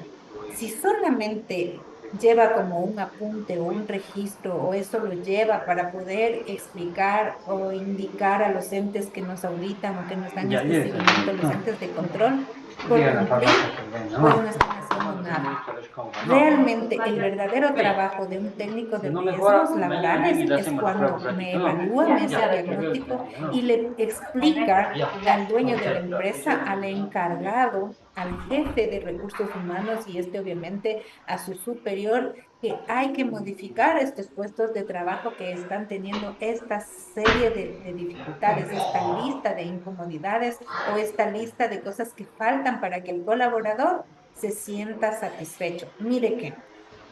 Si solamente lleva como un apunte o un registro o eso lo lleva para poder explicar o indicar a los entes que nos auditan o que nos dan Ya, este ya es el seguimiento, los no. entes de control, por Diga la farmacia cumplir, que venga, pues no. no están haciendo nada. Esto les compra, no. Realmente el verdadero trabajo de un técnico Si de no mejora, riesgos mañana laborales viene y le es hacemos la prueba un cuando me ratito, ¿no? evalúa, me hace el Ya, que veo diagnóstico diferencia, ¿no? y le explica Ya. al dueño de la empresa, al encargado, al jefe de recursos humanos y este obviamente a su superior, que hay que modificar estos puestos de trabajo que están teniendo esta serie de dificultades, esta lista de incomodidades o esta lista de cosas que faltan para que el colaborador se sienta satisfecho. Mire que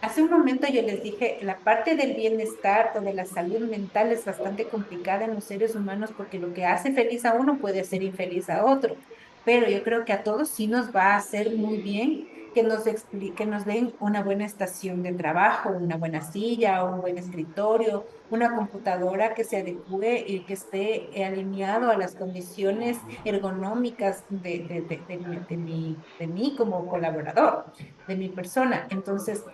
hace un momento yo les dije, la parte del bienestar o de la salud mental es bastante complicada en los seres humanos porque lo que hace feliz a uno puede hacer infeliz a otro. Pero yo creo que a todos sí nos va a hacer muy bien que nos que nos den una buena estación de trabajo, una buena silla, un buen escritorio, una computadora que se adecue y que esté alineado a las condiciones ergonómicas de mí como colaborador, de mi persona. Entonces,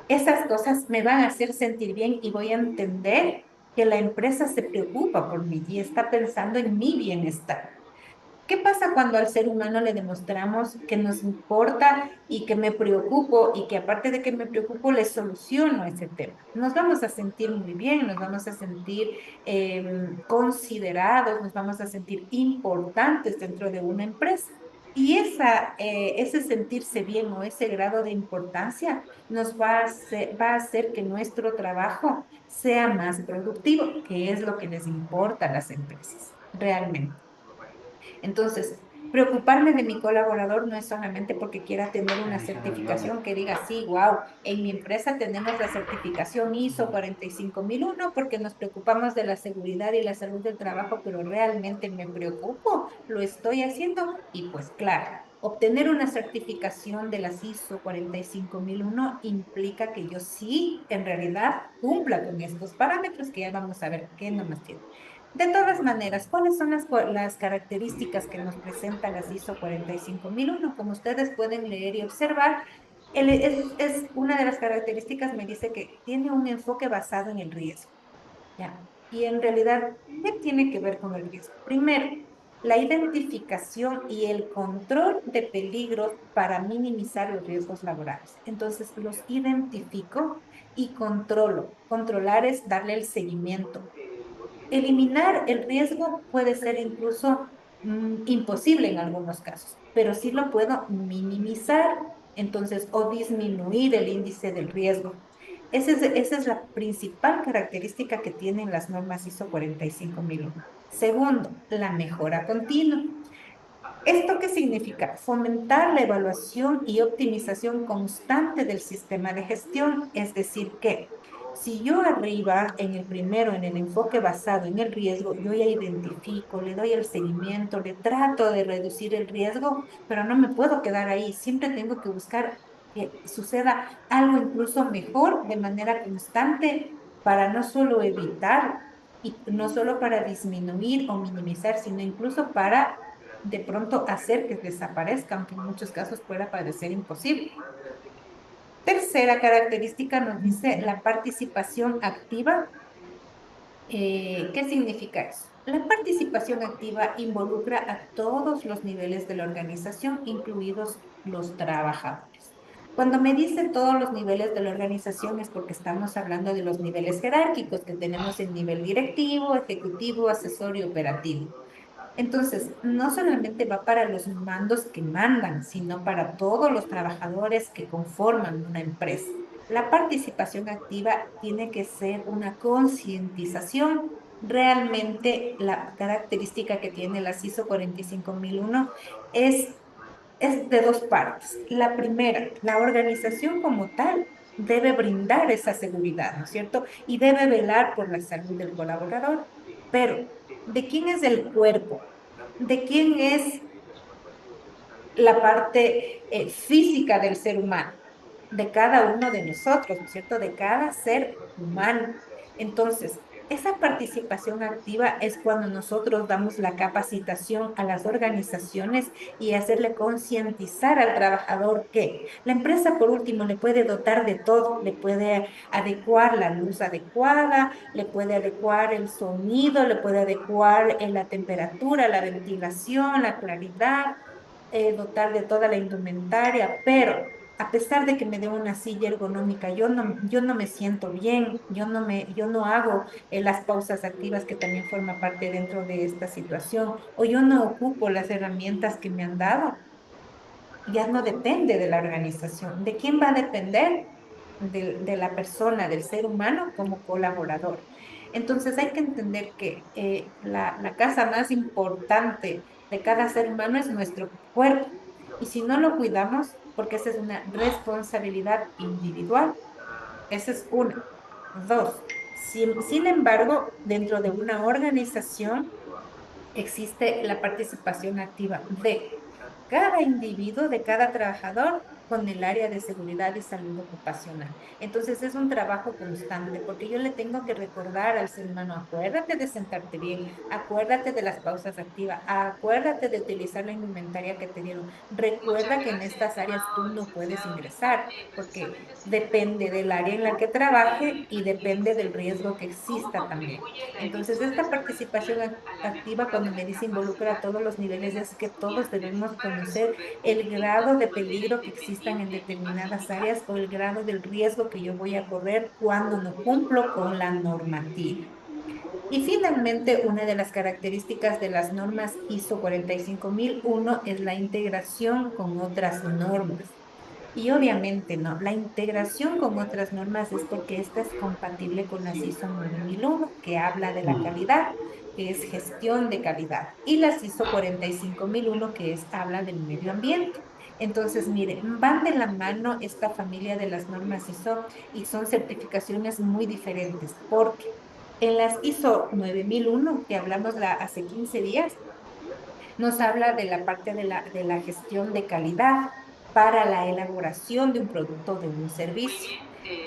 esas cosas me van a hacer sentir bien y voy a entender que la empresa se preocupa por mí y está pensando en mi bienestar. ¿Qué pasa cuando al ser humano le demostramos que nos importa y que me preocupo y que aparte de que me preocupo, le soluciono ese tema? Nos vamos a sentir muy bien, nos vamos a sentir considerados, nos vamos a sentir importantes dentro de una empresa. Y ese sentirse bien o ese grado de importancia nos va a hacer que nuestro trabajo sea más productivo, que es lo que les importa a las empresas, realmente. Entonces, preocuparme de mi colaborador no es solamente porque quiera tener una certificación que diga, sí, wow, en mi empresa tenemos la certificación ISO 45001 porque nos preocupamos de la seguridad y la salud del trabajo, pero realmente me preocupo, lo estoy haciendo y pues claro. Obtener una certificación de las ISO 45001 implica que yo sí, en realidad, cumpla con estos parámetros que ya vamos a ver qué no nos tiene. De todas maneras, ¿cuáles son las características que nos presenta la ISO 45001? Como ustedes pueden leer y observar, es una de las características, me dice que tiene un enfoque basado en el riesgo. ¿Ya? Y en realidad, ¿qué tiene que ver con el riesgo? Primero, la identificación y el control de peligros para minimizar los riesgos laborales. Entonces, los identifico y controlo. Controlar es darle el seguimiento. Eliminar el riesgo puede ser incluso imposible en algunos casos, pero sí lo puedo minimizar, entonces, o disminuir el índice del riesgo. Esa es la principal característica que tienen las normas ISO 45001. Segundo, la mejora continua. ¿Esto qué significa? Fomentar la evaluación y optimización constante del sistema de gestión, es decir, que si yo arriba en el primero, en el enfoque basado en el riesgo, yo ya identifico, le doy el seguimiento, le trato de reducir el riesgo, pero no me puedo quedar ahí, siempre tengo que buscar que suceda algo incluso mejor de manera constante para no solo evitar y no solo para disminuir o minimizar, sino incluso para de pronto hacer que desaparezca, aunque en muchos casos pueda parecer imposible. Tercera característica nos dice la participación activa. ¿Qué significa eso? La participación activa involucra a todos los niveles de la organización, incluidos los trabajadores. Cuando me dice todos los niveles de la organización es porque estamos hablando de los niveles jerárquicos que tenemos el nivel directivo, ejecutivo, asesor y operativo. Entonces, no solamente va para los mandos que mandan, sino para todos los trabajadores que conforman una empresa. La participación activa tiene que ser una concientización. Realmente la característica que tiene la ISO 45001 es de dos partes. La primera, la organización como tal debe brindar esa seguridad, ¿no es cierto? Y debe velar por la salud del colaborador. Pero, ¿de quién es el cuerpo? ¿De quién es la parte física del ser humano? De cada uno de nosotros, ¿no es cierto? De cada ser humano. Entonces, esa participación activa es cuando nosotros damos la capacitación a las organizaciones y hacerle concientizar al trabajador que la empresa, por último, le puede dotar de todo, le puede adecuar la luz adecuada, le puede adecuar el sonido, le puede adecuar la temperatura, la ventilación, la claridad, dotar de toda la indumentaria, pero a pesar de que me dé una silla ergonómica, yo no me siento bien, yo no hago las pausas activas que también forma parte dentro de esta situación, o yo no ocupo las herramientas que me han dado, ya no depende de la organización. ¿De quién va a depender? De la persona, del ser humano como colaborador. Entonces hay que entender que la casa más importante de cada ser humano es nuestro cuerpo. Y si no lo cuidamos, porque esa es una responsabilidad individual, esa es una. Dos, sin embargo, dentro de una organización existe la participación activa de cada individuo, de cada trabajador con el área de seguridad y salud ocupacional. Entonces es un trabajo constante porque yo le tengo que recordar al ser humano, acuérdate de sentarte bien, acuérdate de las pausas activas, acuérdate de utilizar la indumentaria que te dieron. Recuerda que en estas áreas tú no puedes ingresar porque depende del área en la que trabaje y depende del riesgo que exista también. Entonces, esta participación activa, cuando me dice involucra a todos los niveles, es que todos debemos conocer el grado de peligro que existan en determinadas áreas o el grado del riesgo que yo voy a correr cuando no cumplo con la normativa. Y finalmente, una de las características de las normas ISO 45001 es la integración con otras normas. Y obviamente no, la integración con otras normas es porque esta es compatible con las ISO 9001, que habla de la calidad, que es gestión de calidad, y las ISO 45001, que habla del medio ambiente. Entonces, miren, van de la mano esta familia de las normas ISO y son certificaciones muy diferentes, porque en las ISO 9001, que hablamos hace 15 días, nos habla de la parte de la gestión de calidad para la elaboración de un producto o de un servicio.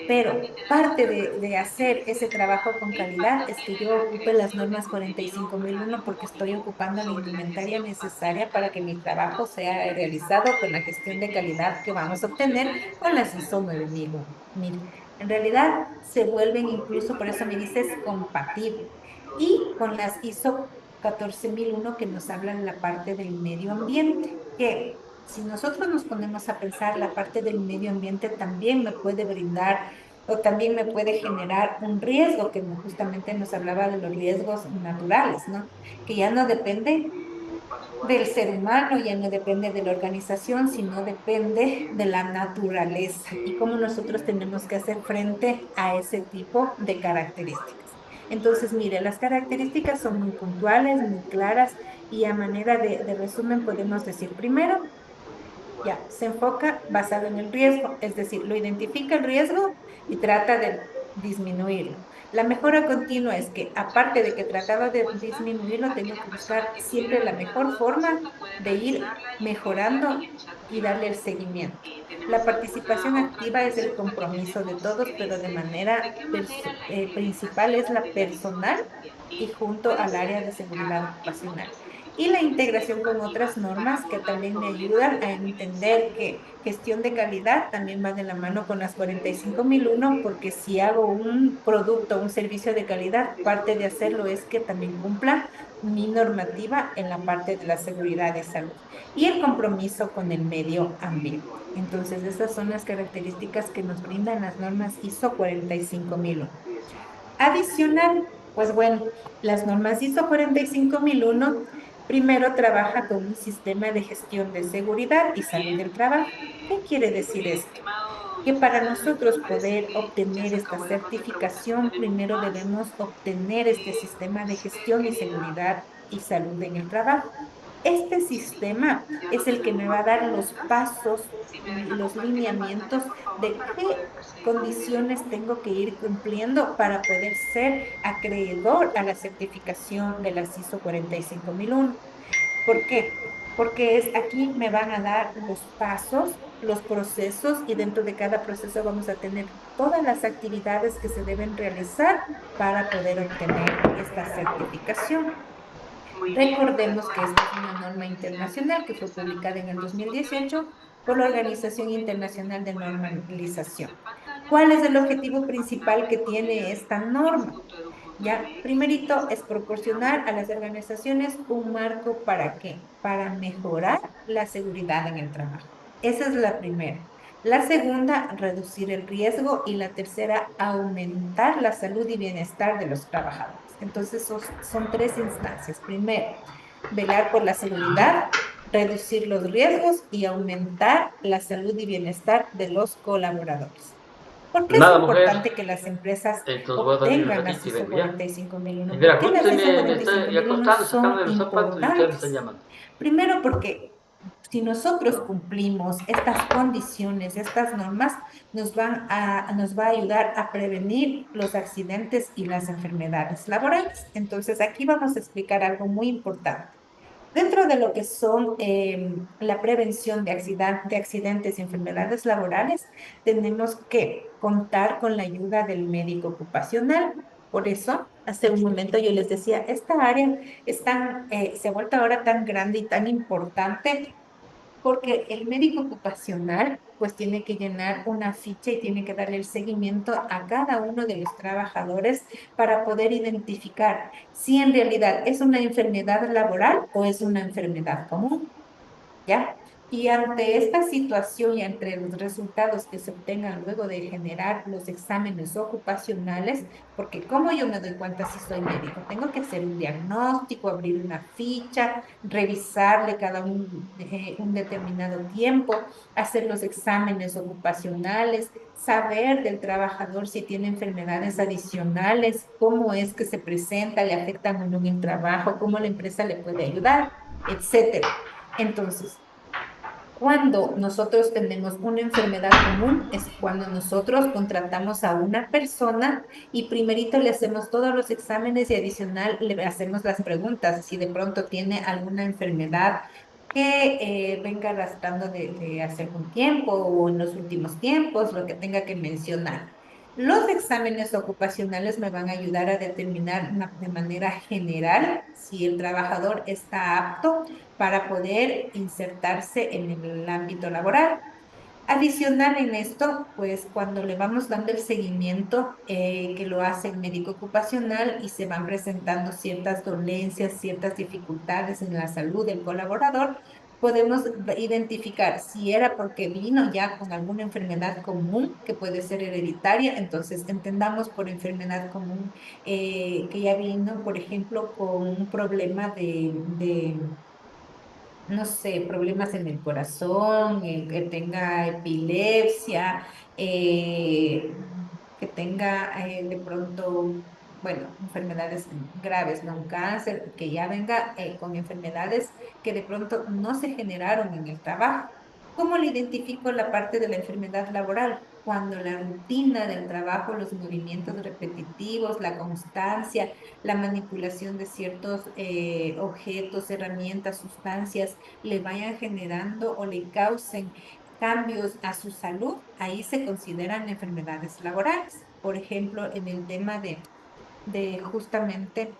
Pero parte de hacer ese trabajo con calidad es que yo ocupe las normas 45001 porque estoy ocupando la indumentaria necesaria para que mi trabajo sea realizado con la gestión de calidad que vamos a obtener con las ISO 9001. Mire, En realidad se vuelven incluso, por eso me dices, compatibles. Y con las ISO 14001 que nos hablan de la parte del medio ambiente, que si nosotros nos ponemos a pensar, la parte del medio ambiente también me puede brindar o también me puede generar un riesgo, que justamente nos hablaba de los riesgos naturales, ¿no? Que ya no depende del ser humano, ya no depende de la organización, sino depende de la naturaleza y cómo nosotros tenemos que hacer frente a ese tipo de características. Entonces, mire, las características son muy puntuales, muy claras y a manera de resumen podemos decir primero, ya, se enfoca basado en el riesgo, es decir, lo identifica el riesgo y trata de disminuirlo. La mejora continua es que, aparte de que trataba de disminuirlo, tengo que buscar siempre la mejor forma de ir mejorando y darle el seguimiento. La participación activa es el compromiso de todos, pero de manera principal es la personal y junto al área de seguridad ocupacional y la integración con otras normas que también me ayudan a entender que gestión de calidad también va de la mano con las 45001, porque si hago un producto, un servicio de calidad, parte de hacerlo es que también cumpla mi normativa en la parte de la seguridad de salud y el compromiso con el medio ambiente. Entonces, esas son las características que nos brindan las normas ISO 45001. Adicional, pues bueno, las normas ISO 45001 primero trabaja con un sistema de gestión de seguridad y salud del trabajo. ¿Qué quiere decir esto? Que para nosotros poder obtener esta certificación, primero debemos obtener este sistema de gestión y seguridad y salud en el trabajo. Este sistema es el que me va a dar los pasos y los lineamientos de qué condiciones tengo que ir cumpliendo para poder ser acreedor a la certificación de la ISO 45001. ¿Por qué? Porque aquí me van a dar los pasos, los procesos y dentro de cada proceso vamos a tener todas las actividades que se deben realizar para poder obtener esta certificación. Recordemos que esta es una norma internacional que fue publicada en el 2018 por la Organización Internacional de Normalización. ¿Cuál es el objetivo principal que tiene esta norma? Ya, primerito es proporcionar a las organizaciones un marco ¿para qué? Para mejorar la seguridad en el trabajo. Esa es la primera. La segunda, reducir el riesgo y la tercera, aumentar la salud y bienestar de los trabajadores. Entonces, son tres instancias. Primero, velar por la seguridad, reducir los riesgos y aumentar la salud y bienestar de los colaboradores. ¿Por qué es importante que las empresas obtengan las ISO 45001? ¿Por qué las ISO 45001 son importantes? Primero porque si nosotros cumplimos estas condiciones, estas normas, nos va a ayudar a prevenir los accidentes y las enfermedades laborales. Entonces, aquí vamos a explicar algo muy importante. Dentro de lo que son la prevención de accidentes y enfermedades laborales, tenemos que contar con la ayuda del médico ocupacional. Por eso, hace un momento yo les decía, esta área se ha vuelto ahora tan grande y tan importante porque el médico ocupacional pues tiene que llenar una ficha y tiene que darle el seguimiento a cada uno de los trabajadores para poder identificar si en realidad es una enfermedad laboral o es una enfermedad común, ¿ya? Y ante esta situación y entre los resultados que se obtengan luego de generar los exámenes ocupacionales, porque ¿cómo yo me doy cuenta si soy médico? Tengo que hacer un diagnóstico, abrir una ficha, revisarle cada un determinado tiempo, hacer los exámenes ocupacionales, saber del trabajador si tiene enfermedades adicionales, cómo es que se presenta, le afectan o no en el trabajo, cómo la empresa le puede ayudar, etcétera. Entonces, cuando nosotros tenemos una enfermedad común es cuando nosotros contratamos a una persona y primerito le hacemos todos los exámenes y adicional le hacemos las preguntas si de pronto tiene alguna enfermedad que venga arrastrando de hace algún tiempo o en los últimos tiempos, lo que tenga que mencionar. Los exámenes ocupacionales me van a ayudar a determinar de manera general si el trabajador está apto para poder insertarse en el ámbito laboral. Adicional en esto, pues cuando le vamos dando el seguimiento, que lo hace el médico ocupacional y se van presentando ciertas dolencias, ciertas dificultades en la salud del colaborador, podemos identificar si era porque vino ya con alguna enfermedad común que puede ser hereditaria, entonces entendamos por enfermedad común que ya vino, por ejemplo, con un problema no sé, problemas en el corazón, que tenga epilepsia, que tenga de pronto, bueno, enfermedades graves, no un cáncer, que ya venga con enfermedades que de pronto no se generaron en el trabajo. ¿Cómo le identifico la parte de la enfermedad laboral? Cuando la rutina del trabajo, los movimientos repetitivos, la constancia, la manipulación de ciertos objetos, herramientas, sustancias, le vayan generando o le causen cambios a su salud, ahí se consideran enfermedades laborales. Por ejemplo, en el tema de justamente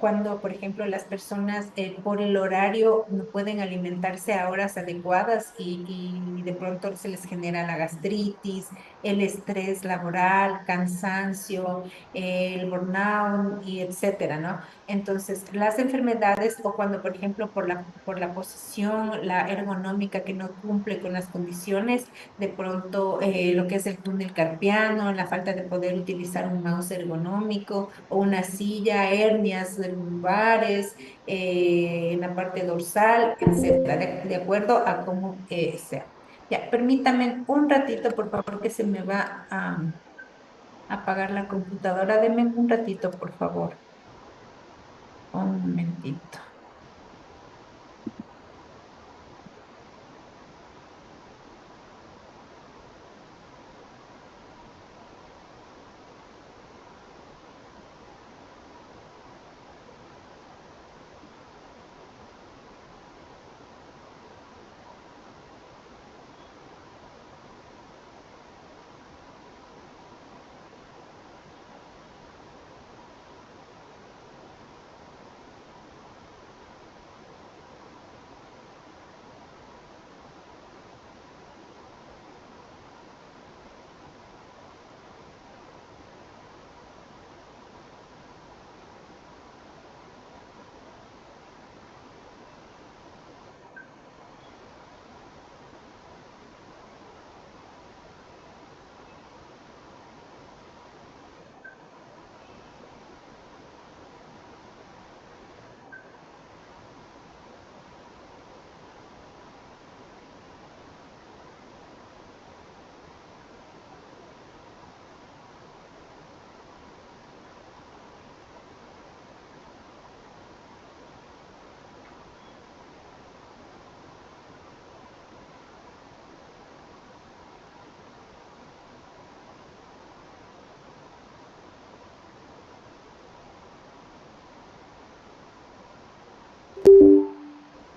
cuando, por ejemplo, las personas por el horario no pueden alimentarse a horas adecuadas y de pronto se les genera la gastritis, el estrés laboral, cansancio, el burnout y etcétera, ¿no? Entonces, las enfermedades o cuando, por ejemplo, por la posición, la ergonómica que no cumple con las condiciones, de pronto lo que es el túnel carpiano, la falta de poder utilizar un mouse ergonómico o una silla, hernias lumbares, en la parte dorsal, etcétera, de acuerdo a cómo sea. Ya, permítame un ratito, por favor, que se me va a apagar la computadora. Deme un ratito, por favor. Un momentito.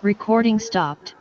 Recording stopped.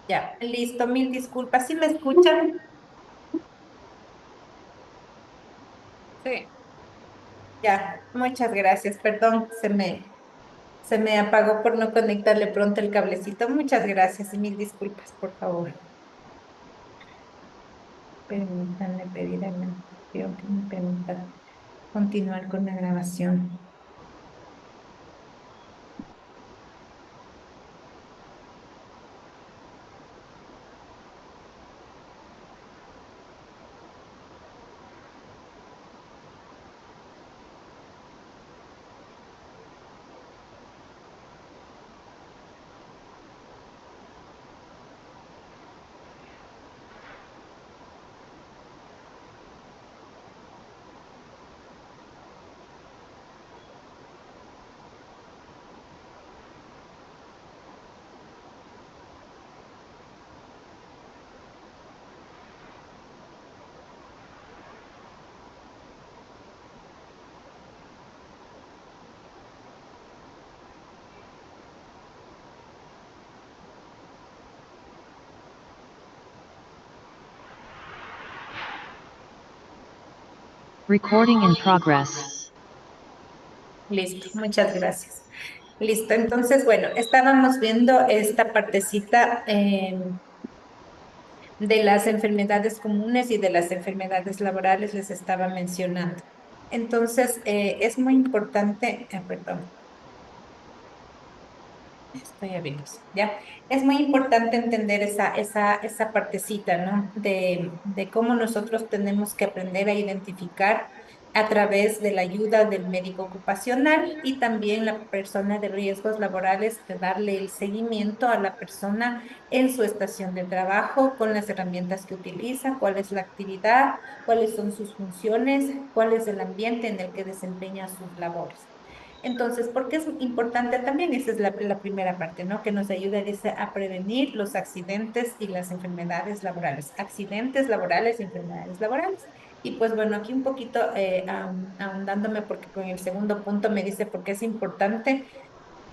Ya, listo, mil disculpas. ¿Sí me escuchan? Sí. Ya, muchas gracias. Perdón, se me apagó por no conectarle pronto el cablecito. Muchas gracias y mil disculpas, por favor. Permítanme pedir a la anfitrión que me permita continuar con la grabación. Recording in progress. Listo, muchas gracias. Listo, entonces, bueno, estábamos viendo esta partecita de las enfermedades comunes y de las enfermedades laborales, les estaba mencionando. Entonces, es muy importante, perdón. Estoy abriendo, ¿ya? Es muy importante entender esa partecita, ¿no? De cómo nosotros tenemos que aprender a identificar a través de la ayuda del médico ocupacional y también la persona de riesgos laborales, de darle el seguimiento a la persona en su estación de trabajo con las herramientas que utiliza, cuál es la actividad, cuáles son sus funciones, cuál es el ambiente en el que desempeña sus labores. Entonces, ¿por qué es importante también? Esa es la primera parte, ¿no? Que nos ayuda, dice, a prevenir los accidentes y las enfermedades laborales. Accidentes laborales y enfermedades laborales. Y pues bueno, aquí un poquito ahondándome porque con el segundo punto me dice por qué es importante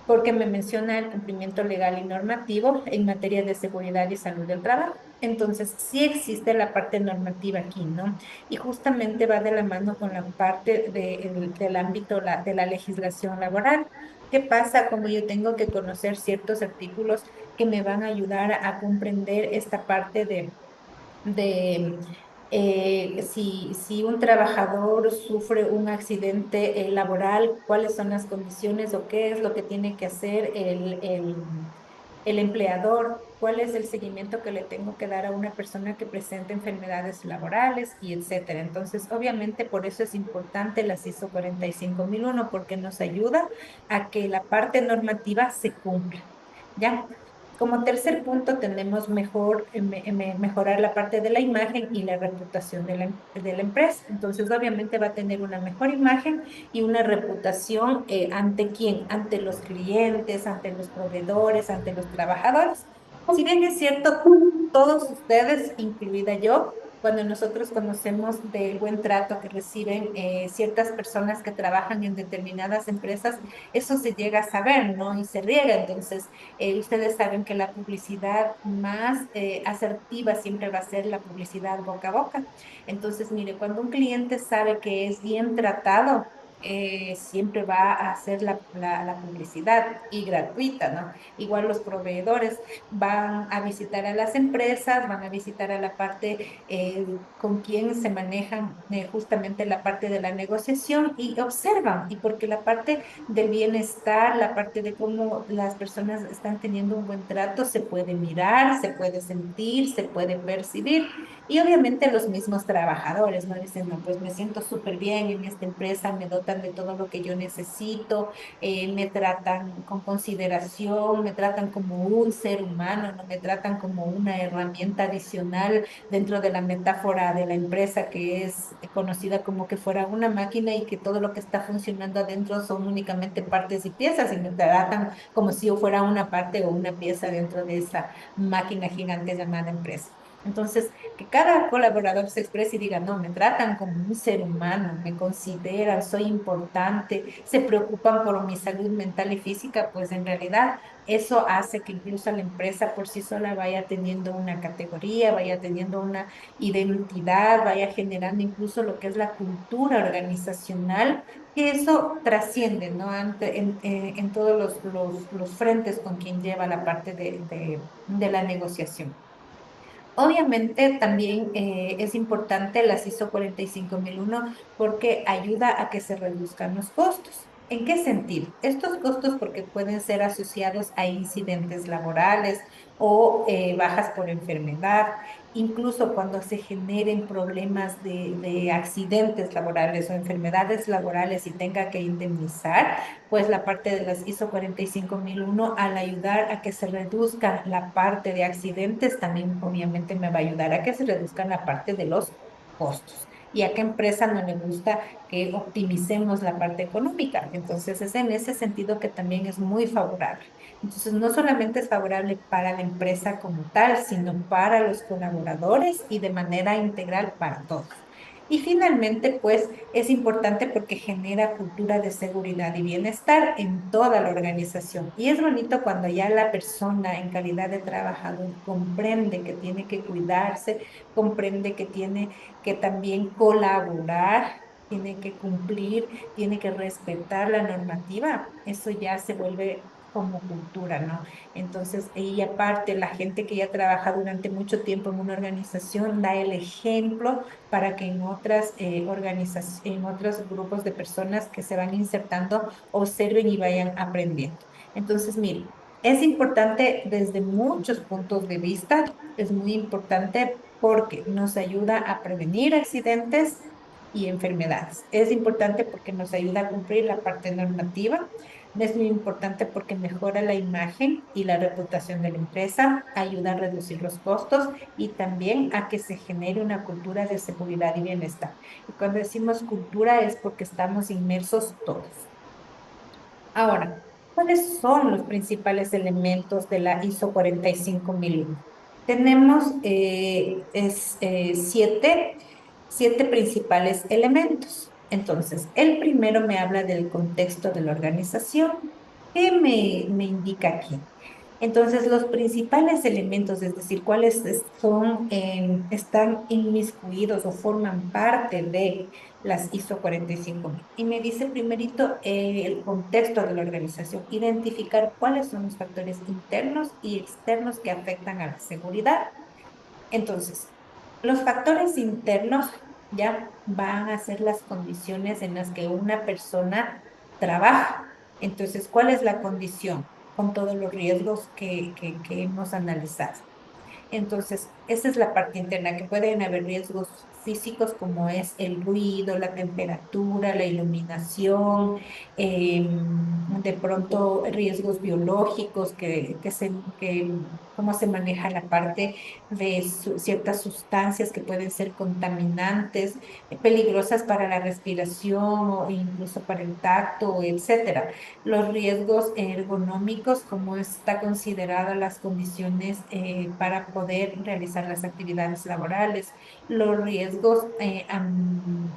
porque me menciona el cumplimiento legal y normativo en materia de seguridad y salud del trabajo. Entonces, sí existe la parte normativa aquí, ¿no? Y justamente va de la mano con la parte del ámbito de la legislación laboral. ¿Qué pasa? Como yo tengo que conocer ciertos artículos que me van a ayudar a comprender esta parte de si un trabajador sufre un accidente laboral, cuáles son las condiciones o qué es lo que tiene que hacer el empleador, cuál es el seguimiento que le tengo que dar a una persona que presenta enfermedades laborales y etcétera. Entonces, obviamente, por eso es importante la ISO 45001 porque nos ayuda a que la parte normativa se cumpla. ¿Ya? Como tercer punto, tenemos mejorar la parte de la imagen y la reputación de la empresa. Entonces, obviamente va a tener una mejor imagen y una reputación ante quién, ante los clientes, ante los proveedores, ante los trabajadores. Si bien es cierto, todos ustedes, incluida yo, cuando nosotros conocemos del buen trato que reciben ciertas personas que trabajan en determinadas empresas, eso se llega a saber, ¿no? Y se riega. Entonces, ustedes saben que la publicidad más asertiva siempre va a ser la publicidad boca a boca. Entonces, mire, cuando un cliente sabe que es bien tratado, siempre va a hacer la publicidad y gratuita, ¿no? Igual los proveedores van a visitar a las empresas, van a visitar a la parte con quien se manejan justamente la parte de la negociación y observan, y porque la parte del bienestar, la parte de cómo las personas están teniendo un buen trato, se puede mirar, se puede sentir, se puede percibir. Y obviamente los mismos trabajadores, ¿no? Dicen, no, pues me siento súper bien en esta empresa, me dotan de todo lo que yo necesito, me tratan con consideración, me tratan como un ser humano, no me tratan como una herramienta adicional dentro de la metáfora de la empresa que es conocida como que fuera una máquina y que todo lo que está funcionando adentro son únicamente partes y piezas y me tratan como si yo fuera una parte o una pieza dentro de esa máquina gigante llamada empresa. Entonces, que cada colaborador se exprese y diga, no, me tratan como un ser humano, me consideran, soy importante, se preocupan por mi salud mental y física, pues en realidad eso hace que incluso la empresa por sí sola vaya teniendo una categoría, vaya teniendo una identidad, vaya generando incluso lo que es la cultura organizacional, que eso trasciende, ¿no? En todos los frentes con quien lleva la parte de la negociación. Obviamente también es importante la ISO 45001 porque ayuda a que se reduzcan los costos. ¿En qué sentido? Estos costos porque pueden ser asociados a incidentes laborales o bajas por enfermedad, incluso cuando se generen problemas de accidentes laborales o enfermedades laborales y tenga que indemnizar, pues la parte de las ISO 45001 al ayudar a que se reduzca la parte de accidentes, también obviamente me va a ayudar a que se reduzcan la parte de los costos. ¿Y a qué empresa no le gusta que optimicemos la parte económica? Entonces es en ese sentido que también es muy favorable. Entonces no solamente es favorable para la empresa como tal, sino para los colaboradores y de manera integral para todos. Y finalmente, pues es importante porque genera cultura de seguridad y bienestar en toda la organización. Y es bonito cuando ya la persona en calidad de trabajador comprende que tiene que cuidarse, comprende que tiene que también colaborar, tiene que cumplir, tiene que respetar la normativa. Eso ya se vuelve como cultura, ¿no? Entonces, y aparte, la gente que ya trabaja durante mucho tiempo en una organización da el ejemplo para que en otras organizaciones, en otros grupos de personas que se van insertando, observen y vayan aprendiendo. Entonces, miren, es importante desde muchos puntos de vista, es muy importante porque nos ayuda a prevenir accidentes y enfermedades. Es importante porque nos ayuda a cumplir la parte normativa. Es muy importante porque mejora la imagen y la reputación de la empresa, ayuda a reducir los costos y también a que se genere una cultura de seguridad y bienestar. Y cuando decimos cultura es porque estamos inmersos todos. Ahora, ¿cuáles son los principales elementos de la ISO 45001? Tenemos siete principales elementos. Entonces, el primero me habla del contexto de la organización. ¿Qué me indica aquí? Entonces, los principales elementos, es decir, cuáles están inmiscuidos o forman parte de las ISO 45000. Y me dice primerito el contexto de la organización, identificar cuáles son los factores internos y externos que afectan a la seguridad. Entonces, los factores internos ya van a ser las condiciones en las que una persona trabaja. Entonces, ¿cuál es la condición? Con todos los riesgos que hemos analizado. Entonces, esa es la parte interna, que pueden haber riesgos físicos como es el ruido, la temperatura, la iluminación, de pronto riesgos biológicos, cómo se maneja la parte de ciertas sustancias que pueden ser contaminantes, peligrosas para la respiración o incluso para el tacto, etcétera. Los riesgos ergonómicos, cómo está considerada las condiciones para poder realizar las actividades laborales, los riesgos,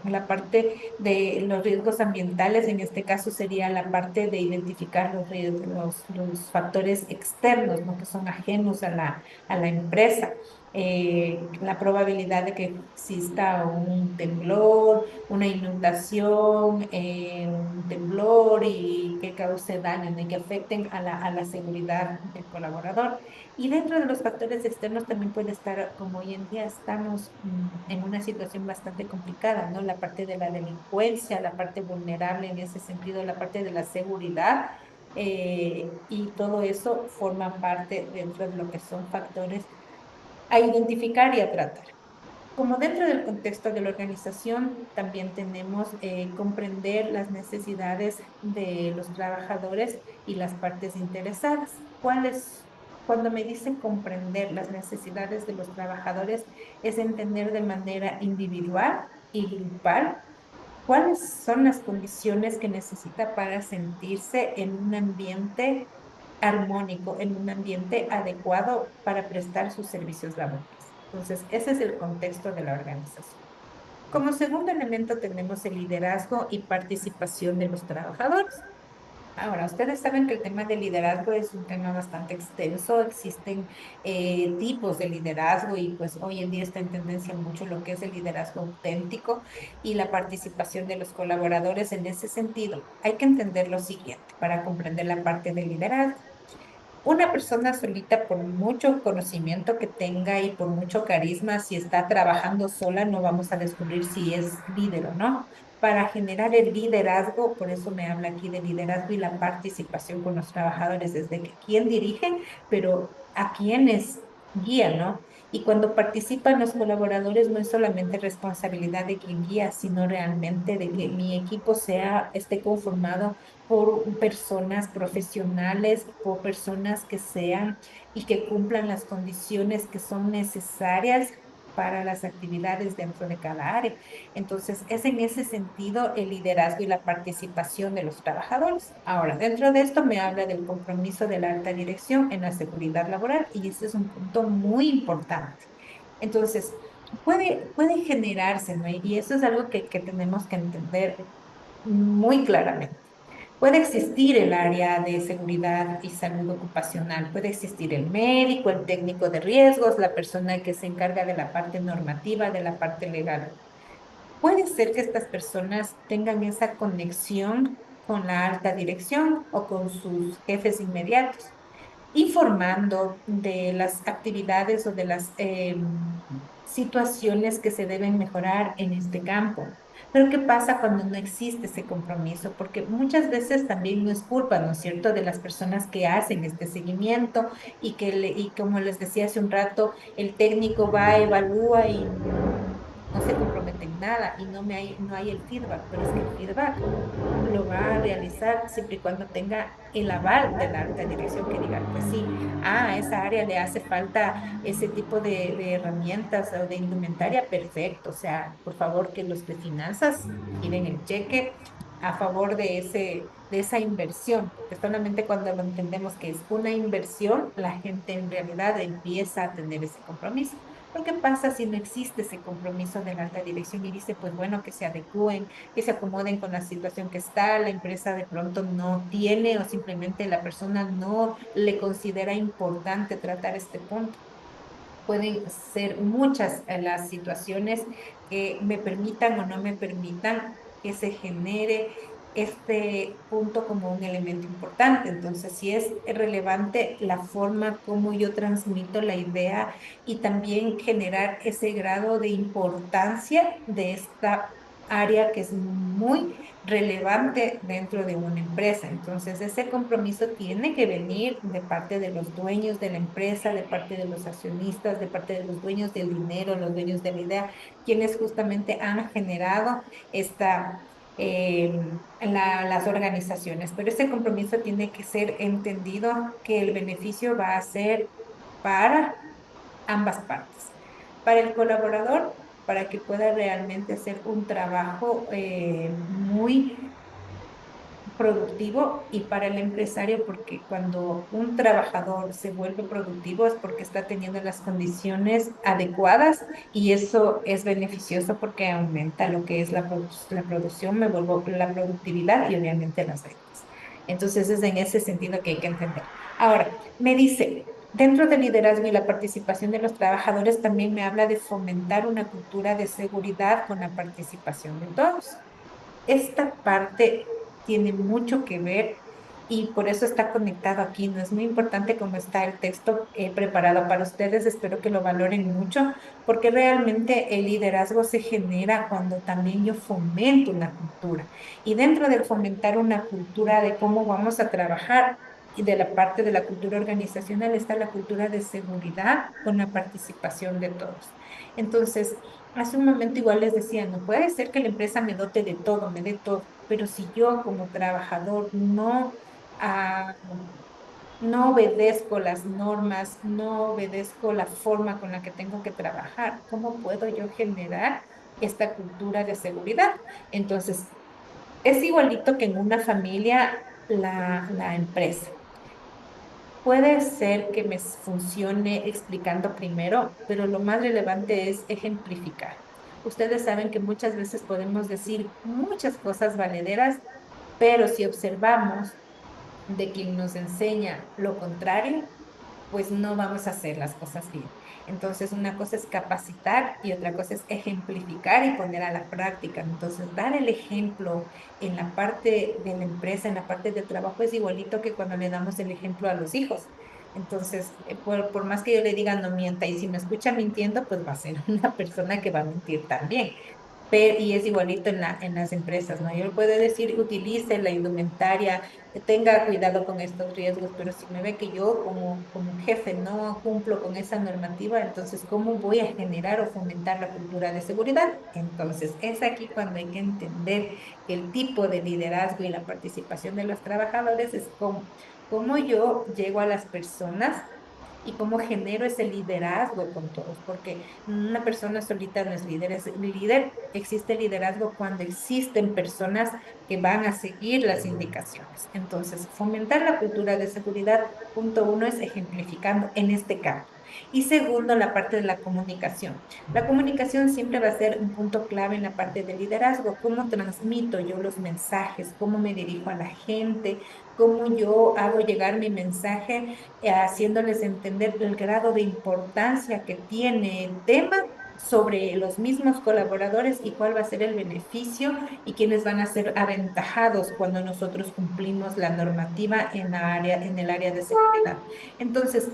la parte de los riesgos ambientales, en este caso sería la parte de identificar los factores externos, ¿no? Que son ajenos a la empresa. La probabilidad de que exista un temblor, una inundación, un temblor y que cause daño y que afecten a la seguridad del colaborador. Y dentro de los factores externos también puede estar, como hoy en día estamos en una situación bastante complicada, ¿no? La parte de la delincuencia, la parte vulnerable en ese sentido, la parte de la seguridad. Y todo eso forma parte dentro de lo que son factores a identificar y a tratar. Como dentro del contexto de la organización, también tenemos comprender las necesidades de los trabajadores y las partes interesadas. Cuando me dicen comprender las necesidades de los trabajadores, es entender de manera individual y grupal cuáles son las condiciones que necesita para sentirse en un ambiente armónico, en un ambiente adecuado para prestar sus servicios laborales. Entonces, ese es el contexto de la organización. Como segundo elemento tenemos el liderazgo y participación de los trabajadores. Ahora, ustedes saben que el tema del liderazgo es un tema bastante extenso, existen tipos de liderazgo y pues hoy en día está en tendencia mucho lo que es el liderazgo auténtico y la participación de los colaboradores en ese sentido. Hay que entender lo siguiente para comprender la parte del liderazgo. Una persona solita, por mucho conocimiento que tenga y por mucho carisma, si está trabajando sola, no vamos a descubrir si es líder o no. Para generar el liderazgo, por eso me habla aquí de liderazgo y la participación con los trabajadores, desde que quién dirige, pero a quiénes guía, ¿no? Y cuando participan los colaboradores, no es solamente responsabilidad de quien guía, sino realmente de que mi equipo esté conformado por personas profesionales, por personas que sean y que cumplan las condiciones que son necesarias para las actividades dentro de cada área. Entonces, es en ese sentido el liderazgo y la participación de los trabajadores. Ahora, dentro de esto me habla del compromiso de la alta dirección en la seguridad laboral y ese es un punto muy importante. Entonces, puede generarse, ¿no? Y eso es algo que tenemos que entender muy claramente. Puede existir el área de seguridad y salud ocupacional, puede existir el médico, el técnico de riesgos, la persona que se encarga de la parte normativa, de la parte legal. Puede ser que estas personas tengan esa conexión con la alta dirección o con sus jefes inmediatos informando de las actividades o de las situaciones que se deben mejorar en este campo. Pero ¿qué pasa cuando no existe ese compromiso? Porque muchas veces también no es culpa, ¿no es cierto?, de las personas que hacen este seguimiento y como les decía hace un rato, el técnico va, evalúa y no se compromete en nada y no hay el feedback, pero es que el feedback lo va a realizar siempre y cuando tenga el aval de la alta dirección que diga, pues sí, a esa área le hace falta ese tipo de herramientas o de indumentaria, perfecto. O sea, por favor, que los de finanzas giren el cheque a favor de esa inversión, porque solamente cuando lo entendemos que es una inversión, la gente en realidad empieza a tener ese compromiso. Pero ¿qué pasa si no existe ese compromiso de la alta dirección y dice, pues bueno, que se adecúen, que se acomoden con la situación que está, la empresa de pronto no tiene o simplemente la persona no le considera importante tratar este punto? Pueden ser muchas las situaciones que me permitan o no me permitan que se genere este punto como un elemento importante. Entonces, sí es relevante la forma como yo transmito la idea y también generar ese grado de importancia de esta área que es muy relevante dentro de una empresa. Entonces, ese compromiso tiene que venir de parte de los dueños de la empresa, de parte de los accionistas, de parte de los dueños del dinero, los dueños de la idea, quienes justamente han generado las organizaciones. Pero ese compromiso tiene que ser entendido que el beneficio va a ser para ambas partes. Para el colaborador, para que pueda realmente hacer un trabajo muy productivo y para el empresario, porque cuando un trabajador se vuelve productivo es porque está teniendo las condiciones adecuadas y eso es beneficioso porque aumenta lo que es la producción, me vuelvo la productividad y obviamente las ventas. Entonces es en ese sentido que hay que entender. Ahora, me dice, dentro del liderazgo y la participación de los trabajadores también me habla de fomentar una cultura de seguridad con la participación de todos. Esta parte tiene mucho que ver y por eso está conectado aquí. No es muy importante cómo está el texto preparado para ustedes. Espero que lo valoren mucho porque realmente el liderazgo se genera cuando también yo fomento una cultura. Y dentro del fomentar una cultura de cómo vamos a trabajar y de la parte de la cultura organizacional está la cultura de seguridad con la participación de todos. Entonces, hace un momento igual les decía, no puede ser que la empresa me dote de todo, me dé todo, pero si yo como trabajador ah, no obedezco las normas, no obedezco la forma con la que tengo que trabajar, ¿cómo puedo yo generar esta cultura de seguridad? Entonces, es igualito que en una familia la empresa. Puede ser que me funcione explicando primero, pero lo más relevante es ejemplificar. Ustedes saben que muchas veces podemos decir muchas cosas valederas, pero si observamos de quien nos enseña lo contrario, pues no vamos a hacer las cosas bien. Entonces, una cosa es capacitar y otra cosa es ejemplificar y poner a la práctica. Entonces, dar el ejemplo en la parte de la empresa, en la parte del trabajo, es igualito que cuando le damos el ejemplo a los hijos. Entonces, por más que yo le diga no mienta y si me escucha mintiendo, pues va a ser una persona que va a mentir también. Y es igualito en las empresas, ¿no? Yo le puedo decir, utilice la indumentaria, tenga cuidado con estos riesgos, pero si me ve que yo como jefe no cumplo con esa normativa, entonces, ¿cómo voy a generar o fomentar la cultura de seguridad? Entonces, es aquí cuando hay que entender que el tipo de liderazgo y la participación de los trabajadores es cómo yo llego a las personas y cómo genero ese liderazgo con todos, porque una persona solita no es líder, es líder. Existe liderazgo cuando existen personas que van a seguir las indicaciones. Entonces, fomentar la cultura de seguridad, punto uno, es ejemplificando en este campo. Y segundo, la parte de la comunicación. La comunicación siempre va a ser un punto clave en la parte de liderazgo. ¿Cómo transmito yo los mensajes? ¿Cómo me dirijo a la gente? ¿Cómo yo hago llegar mi mensaje haciéndoles entender el grado de importancia que tiene el tema sobre los mismos colaboradores y cuál va a ser el beneficio y quiénes van a ser aventajados cuando nosotros cumplimos la normativa en el área de seguridad? Entonces,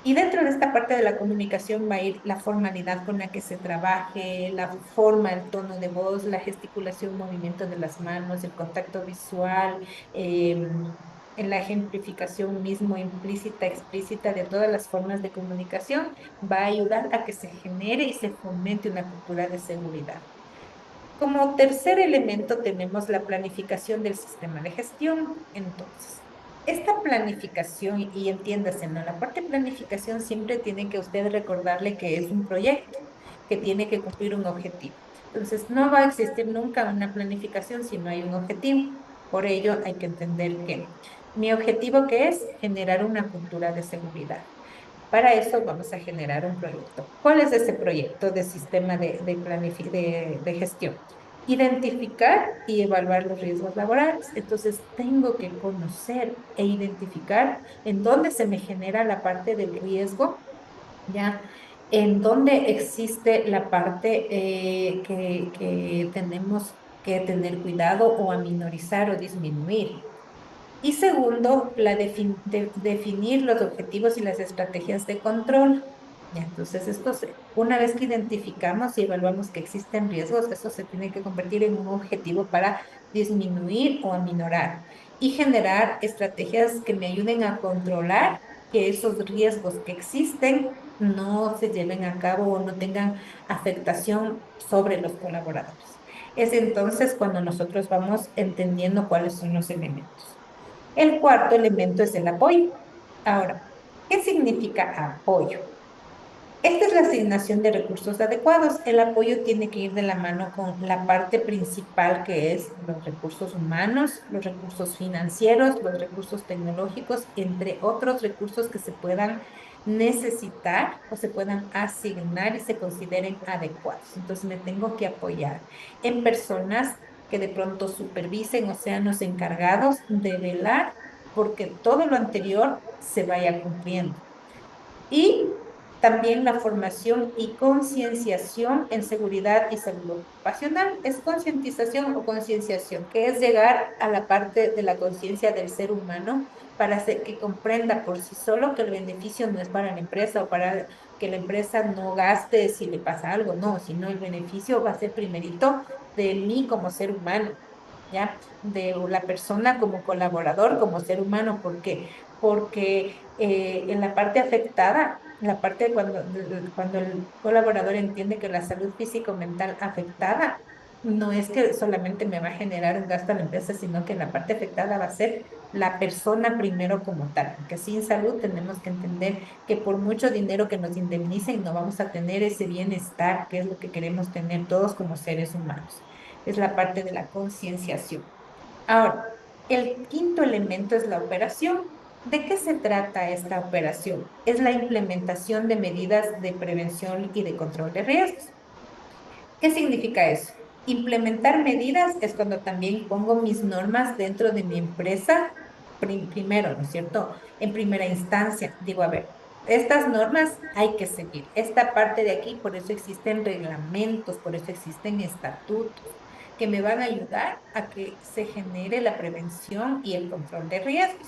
y dentro de esta parte de la comunicación va a ir la formalidad con la que se trabaje, la forma, el tono de voz, la gesticulación, movimiento de las manos, el contacto visual, en la ejemplificación mismo implícita, explícita de todas las formas de comunicación, va a ayudar a que se genere y se fomente una cultura de seguridad. Como tercer elemento tenemos la planificación del sistema de gestión. Entonces, esta planificación, y entiéndase, ¿no? La parte de planificación siempre tiene que usted recordarle que es un proyecto, que tiene que cumplir un objetivo. Entonces, no va a existir nunca una planificación si no hay un objetivo. Por ello, hay que entender que mi objetivo que es generar una cultura de seguridad. Para eso vamos a generar un proyecto. ¿Cuál es ese proyecto de sistema de gestión? Identificar y evaluar los riesgos laborales. Entonces, tengo que conocer e identificar en dónde se me genera la parte del riesgo, ¿ya? En dónde existe la parte que tenemos que tener cuidado o aminorizar o disminuir. Y segundo, definir los objetivos y las estrategias de control. Ya, entonces, una vez que identificamos y evaluamos que existen riesgos, eso se tiene que convertir en un objetivo para disminuir o aminorar y generar estrategias que me ayuden a controlar que esos riesgos que existen no se lleven a cabo o no tengan afectación sobre los colaboradores. Es entonces cuando nosotros vamos entendiendo cuáles son los elementos. El cuarto elemento es el apoyo. Ahora, ¿qué significa apoyo? Esta es la asignación de recursos adecuados. El apoyo tiene que ir de la mano con la parte principal que es los recursos humanos, los recursos financieros, los recursos tecnológicos, entre otros recursos que se puedan necesitar o se puedan asignar y se consideren adecuados. Entonces me tengo que apoyar en personas que de pronto supervisen o sean los encargados de velar porque todo lo anterior se vaya cumpliendo. Y también la formación y concienciación en seguridad y salud ocupacional. Es concientización o concienciación, que es llegar a la parte de la conciencia del ser humano para hacer que comprenda por sí solo que el beneficio no es para la empresa o para que la empresa no gaste si le pasa algo, no, sino el beneficio va a ser primerito de mí como ser humano. ¿Ya? De la persona como colaborador, como ser humano. ¿Por qué? Porque en la parte afectada, la parte cuando el colaborador entiende que la salud físico-mental afectada no es que solamente me va a generar un gasto a la empresa, sino que la parte afectada va a ser la persona primero como tal, porque sin salud tenemos que entender que por mucho dinero que nos indemnicen no vamos a tener ese bienestar que es lo que queremos tener todos como seres humanos. Es la parte de la concienciación. Ahora, el quinto elemento es la operación. ¿De qué se trata esta operación? Es la implementación de medidas de prevención y de control de riesgos. ¿Qué significa eso? Implementar medidas es cuando también pongo mis normas dentro de mi empresa primero, ¿no es cierto? En primera instancia, digo, a ver, estas normas hay que seguir. Esta parte de aquí, por eso existen reglamentos, por eso existen estatutos que me van a ayudar a que se genere la prevención y el control de riesgos.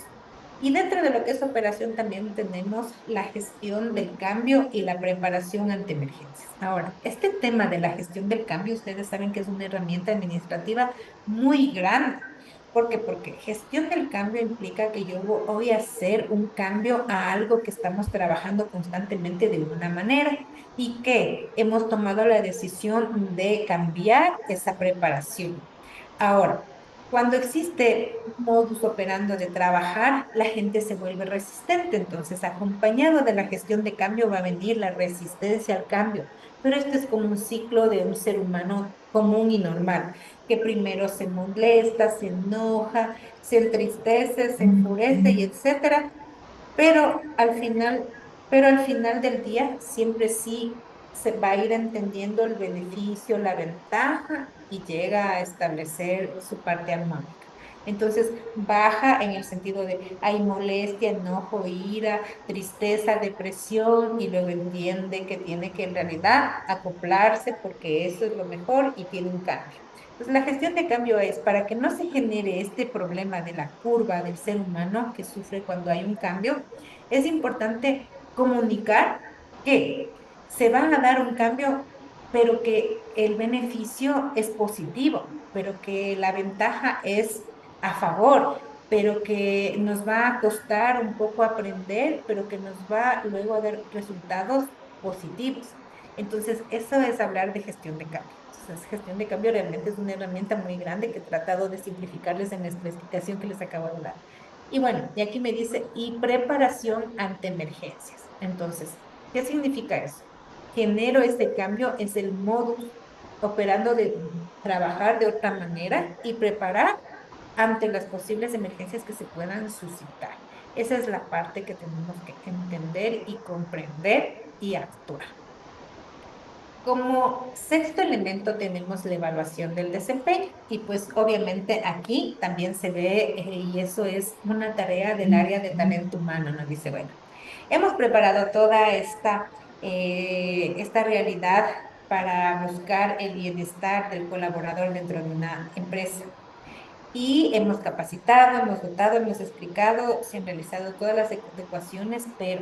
Y dentro de lo que es operación también tenemos la gestión del cambio y la preparación ante emergencias. Ahora, este tema de la gestión del cambio, ustedes saben que es una herramienta administrativa muy grande. ¿Por qué? Porque gestión del cambio implica que yo voy a hacer un cambio a algo que estamos trabajando constantemente de una manera y que hemos tomado la decisión de cambiar esa preparación. Ahora, cuando existe un modus operando de trabajar, la gente se vuelve resistente. Entonces, acompañado de la gestión de cambio va a venir la resistencia al cambio. Pero este es como un ciclo de un ser humano común y normal, que primero se molesta, se enoja, se entristece, se enfurece y etcétera, pero al final, pero al final del día siempre sí se va a ir entendiendo el beneficio, la ventaja y llega a establecer su parte armónica. Entonces baja en el sentido de hay molestia, enojo, ira, tristeza, depresión y luego entiende que tiene que en realidad acoplarse porque eso es lo mejor y tiene un cambio. Entonces la gestión de cambio es para que no se genere este problema de la curva del ser humano que sufre cuando hay un cambio, es importante comunicar que se va a dar un cambio, pero que el beneficio es positivo, pero que la ventaja es a favor, pero que nos va a costar un poco aprender, pero que nos va luego a dar resultados positivos. Entonces, eso es hablar de gestión de cambio. Entonces, gestión de cambio realmente es una herramienta muy grande que he tratado de simplificarles en la explicación que les acabo de dar. Y bueno, y aquí me dice, y preparación ante emergencias. Entonces, ¿qué significa eso? Genero este cambio, es el modus operando de trabajar de otra manera y preparar ante las posibles emergencias que se puedan suscitar. Esa es la parte que tenemos que entender y comprender y actuar. Como sexto elemento tenemos la evaluación del desempeño y pues obviamente aquí también se ve y eso es una tarea del área de talento humano, nos dice, bueno, hemos preparado toda esta realidad para buscar el bienestar del colaborador dentro de una empresa. Y hemos capacitado, hemos dotado, hemos explicado, se han realizado todas las adecuaciones, pero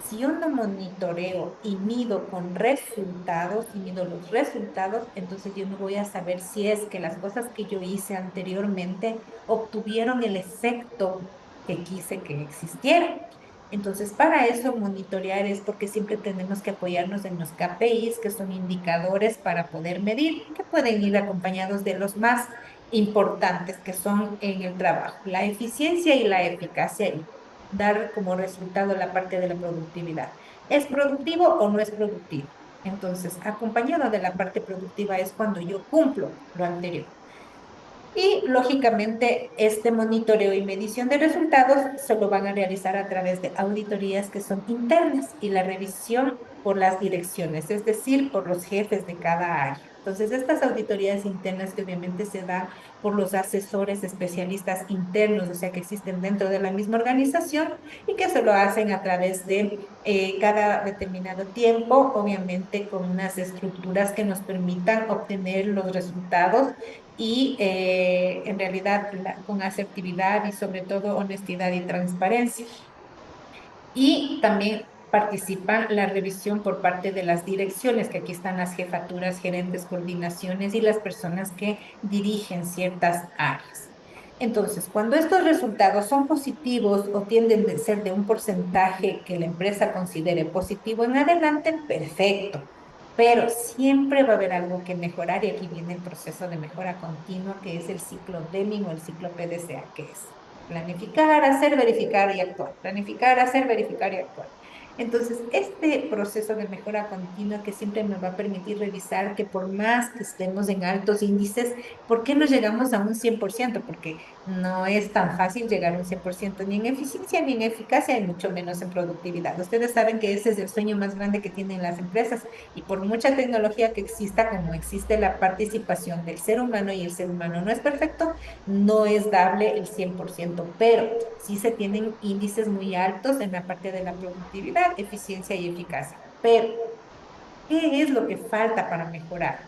si yo no monitoreo y mido con resultados y mido los resultados, entonces yo no voy a saber si es que las cosas que yo hice anteriormente obtuvieron el efecto que quise que existiera. Entonces, para eso monitorear es porque siempre tenemos que apoyarnos en los KPIs, que son indicadores para poder medir, que pueden ir acompañados de los más importantes que son en el trabajo, la eficiencia y la eficacia y dar como resultado la parte de la productividad. ¿Es productivo o no es productivo? Entonces, acompañado de la parte productiva es cuando yo cumplo lo anterior. Y lógicamente este monitoreo y medición de resultados se lo van a realizar a través de auditorías que son internas y la revisión por las direcciones, es decir, por los jefes de cada área. Entonces, estas auditorías internas que obviamente se dan por los asesores especialistas internos, o sea, que existen dentro de la misma organización y que se lo hacen a través de cada determinado tiempo, obviamente con unas estructuras que nos permitan obtener los resultados y en realidad con asertividad y sobre todo honestidad y transparencia. Y también participan la revisión por parte de las direcciones, que aquí están las jefaturas, gerentes, coordinaciones y las personas que dirigen ciertas áreas. Entonces, cuando estos resultados son positivos o tienden a ser de un porcentaje que la empresa considere positivo en adelante, perfecto. Pero siempre va a haber algo que mejorar y aquí viene el proceso de mejora continua, que es el ciclo Deming o el ciclo PDCA, que es planificar, hacer, verificar y actuar. Planificar, hacer, verificar y actuar. Entonces, este proceso de mejora continua que siempre me va a permitir revisar que por más que estemos en altos índices, ¿por qué no llegamos a un 100%? Porque no es tan fácil llegar a un 100% ni en eficiencia ni en eficacia y mucho menos en productividad. Ustedes saben que ese es el sueño más grande que tienen las empresas y por mucha tecnología que exista, como existe la participación del ser humano y el ser humano no es perfecto, no es dable el 100%, pero sí se tienen índices muy altos en la parte de la productividad, eficiencia y eficacia. Pero, ¿qué es lo que falta para mejorar?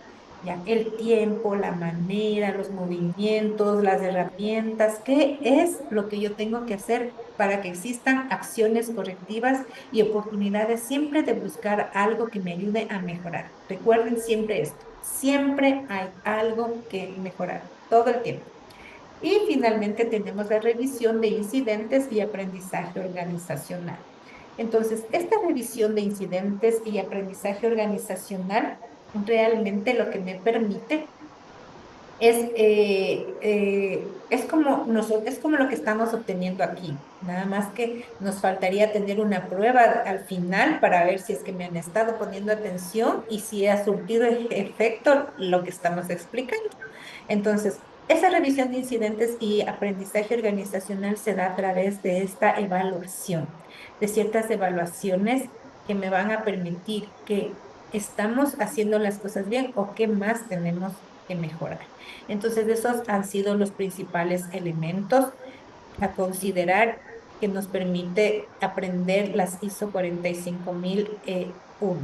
Ya, el tiempo, la manera, los movimientos, las herramientas, ¿qué es lo que yo tengo que hacer para que existan acciones correctivas y oportunidades siempre de buscar algo que me ayude a mejorar? Recuerden siempre esto, siempre hay algo que mejorar, todo el tiempo. Y finalmente tenemos la revisión de incidentes y aprendizaje organizacional. Entonces, esta revisión de incidentes y aprendizaje organizacional realmente lo que me permite es como lo que estamos obteniendo aquí. Nada más que nos faltaría tener una prueba al final para ver si es que me han estado poniendo atención y si ha surtido efecto lo que estamos explicando. Entonces, esa revisión de incidentes y aprendizaje organizacional se da a través de esta evaluación, de ciertas evaluaciones que me van a permitir que estamos haciendo las cosas bien o qué más tenemos que mejorar. Entonces, esos han sido los principales elementos a considerar que nos permite aprender las ISO 45001.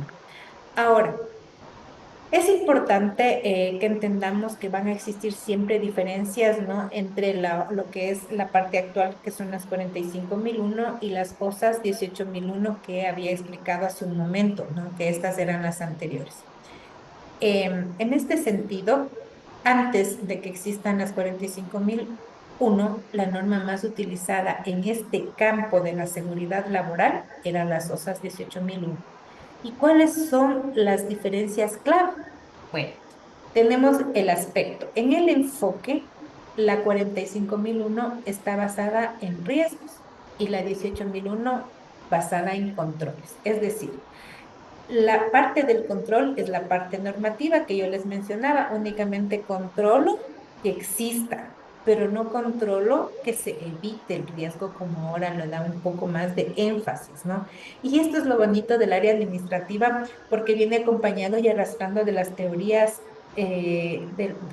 Ahora, es importante que entendamos que van a existir siempre diferencias, ¿no? Entre lo que es la parte actual, que son las 45001 y las OSAS 18001 que había explicado hace un momento, ¿no? Que estas eran las anteriores. En este sentido, antes de que existan las 45001, la norma más utilizada en este campo de la seguridad laboral era las OSAS 18001. ¿Y cuáles son las diferencias clave? Bueno, tenemos el aspecto. En el enfoque, la 45001 está basada en riesgos y la 18001 basada en controles. Es decir, la parte del control es la parte normativa que yo les mencionaba. Únicamente controlo que exista, pero no controlo que se evite el riesgo, como ahora le da un poco más de énfasis, ¿no? Y esto es lo bonito del área administrativa, porque viene acompañado y arrastrando de las teorías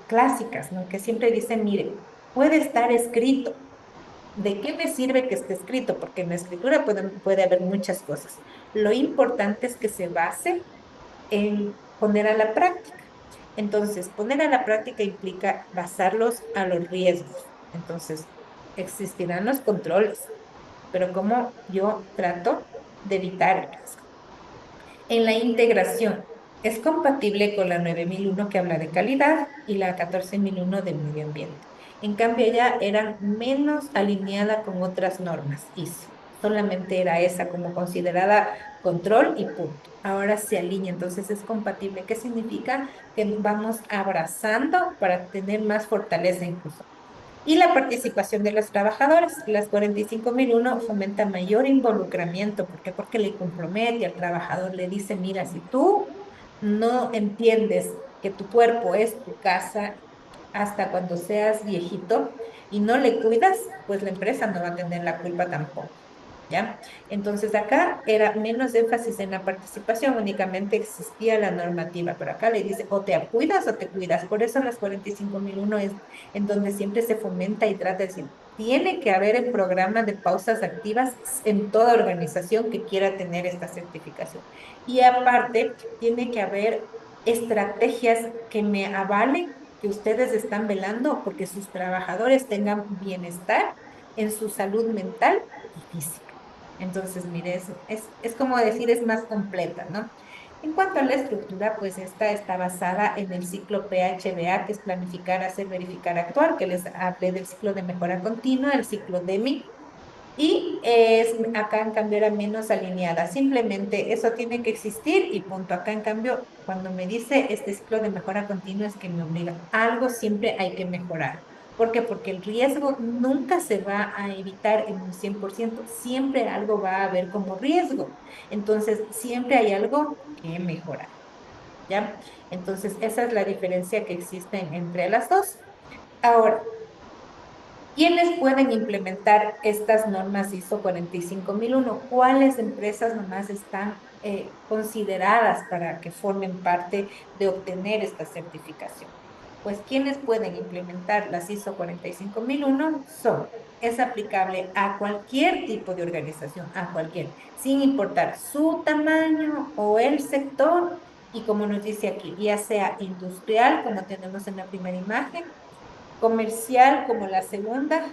clásicas, ¿no? Que siempre dicen, mire, puede estar escrito. ¿De qué me sirve que esté escrito? Porque en la escritura puede haber muchas cosas. Lo importante es que se base en poner a la práctica. Entonces, poner a la práctica implica basarlos a los riesgos. Entonces, existirán los controles, pero ¿cómo yo trato de evitar el riesgo? En la integración, es compatible con la 9001 que habla de calidad y la 14001 del medio ambiente. En cambio, ella era menos alineada con otras normas ISO. Solamente era esa como considerada control y punto. Ahora se alinea, entonces es compatible. ¿Qué significa? Que vamos abrazando para tener más fortaleza incluso. Y la participación de los trabajadores. Las 45001 fomenta mayor involucramiento. ¿Por qué? Porque le compromete al trabajador, le dice, mira, si tú no entiendes que tu cuerpo es tu casa hasta cuando seas viejito y no le cuidas, pues la empresa no va a tener la culpa tampoco. ¿Ya? Entonces acá era menos énfasis en la participación, únicamente existía la normativa, pero acá le dice o te cuidas o te cuidas. Por eso las 45001 es en donde siempre se fomenta y trata de decir, tiene que haber el programa de pausas activas en toda organización que quiera tener esta certificación. Y aparte, tiene que haber estrategias que me avalen que ustedes están velando porque sus trabajadores tengan bienestar en su salud mental y física. Entonces, mire, es como decir, es más completa, ¿no? En cuanto a la estructura, pues esta está basada en el ciclo PHBA, que es planificar, hacer, verificar, actuar, que les hablé del ciclo de mejora continua, el ciclo DEMI, y acá en cambio era menos alineada. Simplemente eso tiene que existir y punto. Acá en cambio, cuando me dice este ciclo de mejora continua es que me obliga. Algo siempre hay que mejorar. ¿Por qué? Porque el riesgo nunca se va a evitar en un 100%. Siempre algo va a haber como riesgo. Entonces, siempre hay algo que mejorar, ¿ya? Entonces, esa es la diferencia que existe entre las dos. Ahora, ¿quiénes pueden implementar estas normas ISO 45001? ¿Cuáles empresas nomás están consideradas para que formen parte de obtener esta certificación? Pues quienes pueden implementar las ISO 45001 son, es aplicable a cualquier tipo de organización, a cualquier, sin importar su tamaño o el sector, y como nos dice aquí, ya sea industrial, como tenemos en la primera imagen, comercial como la segunda,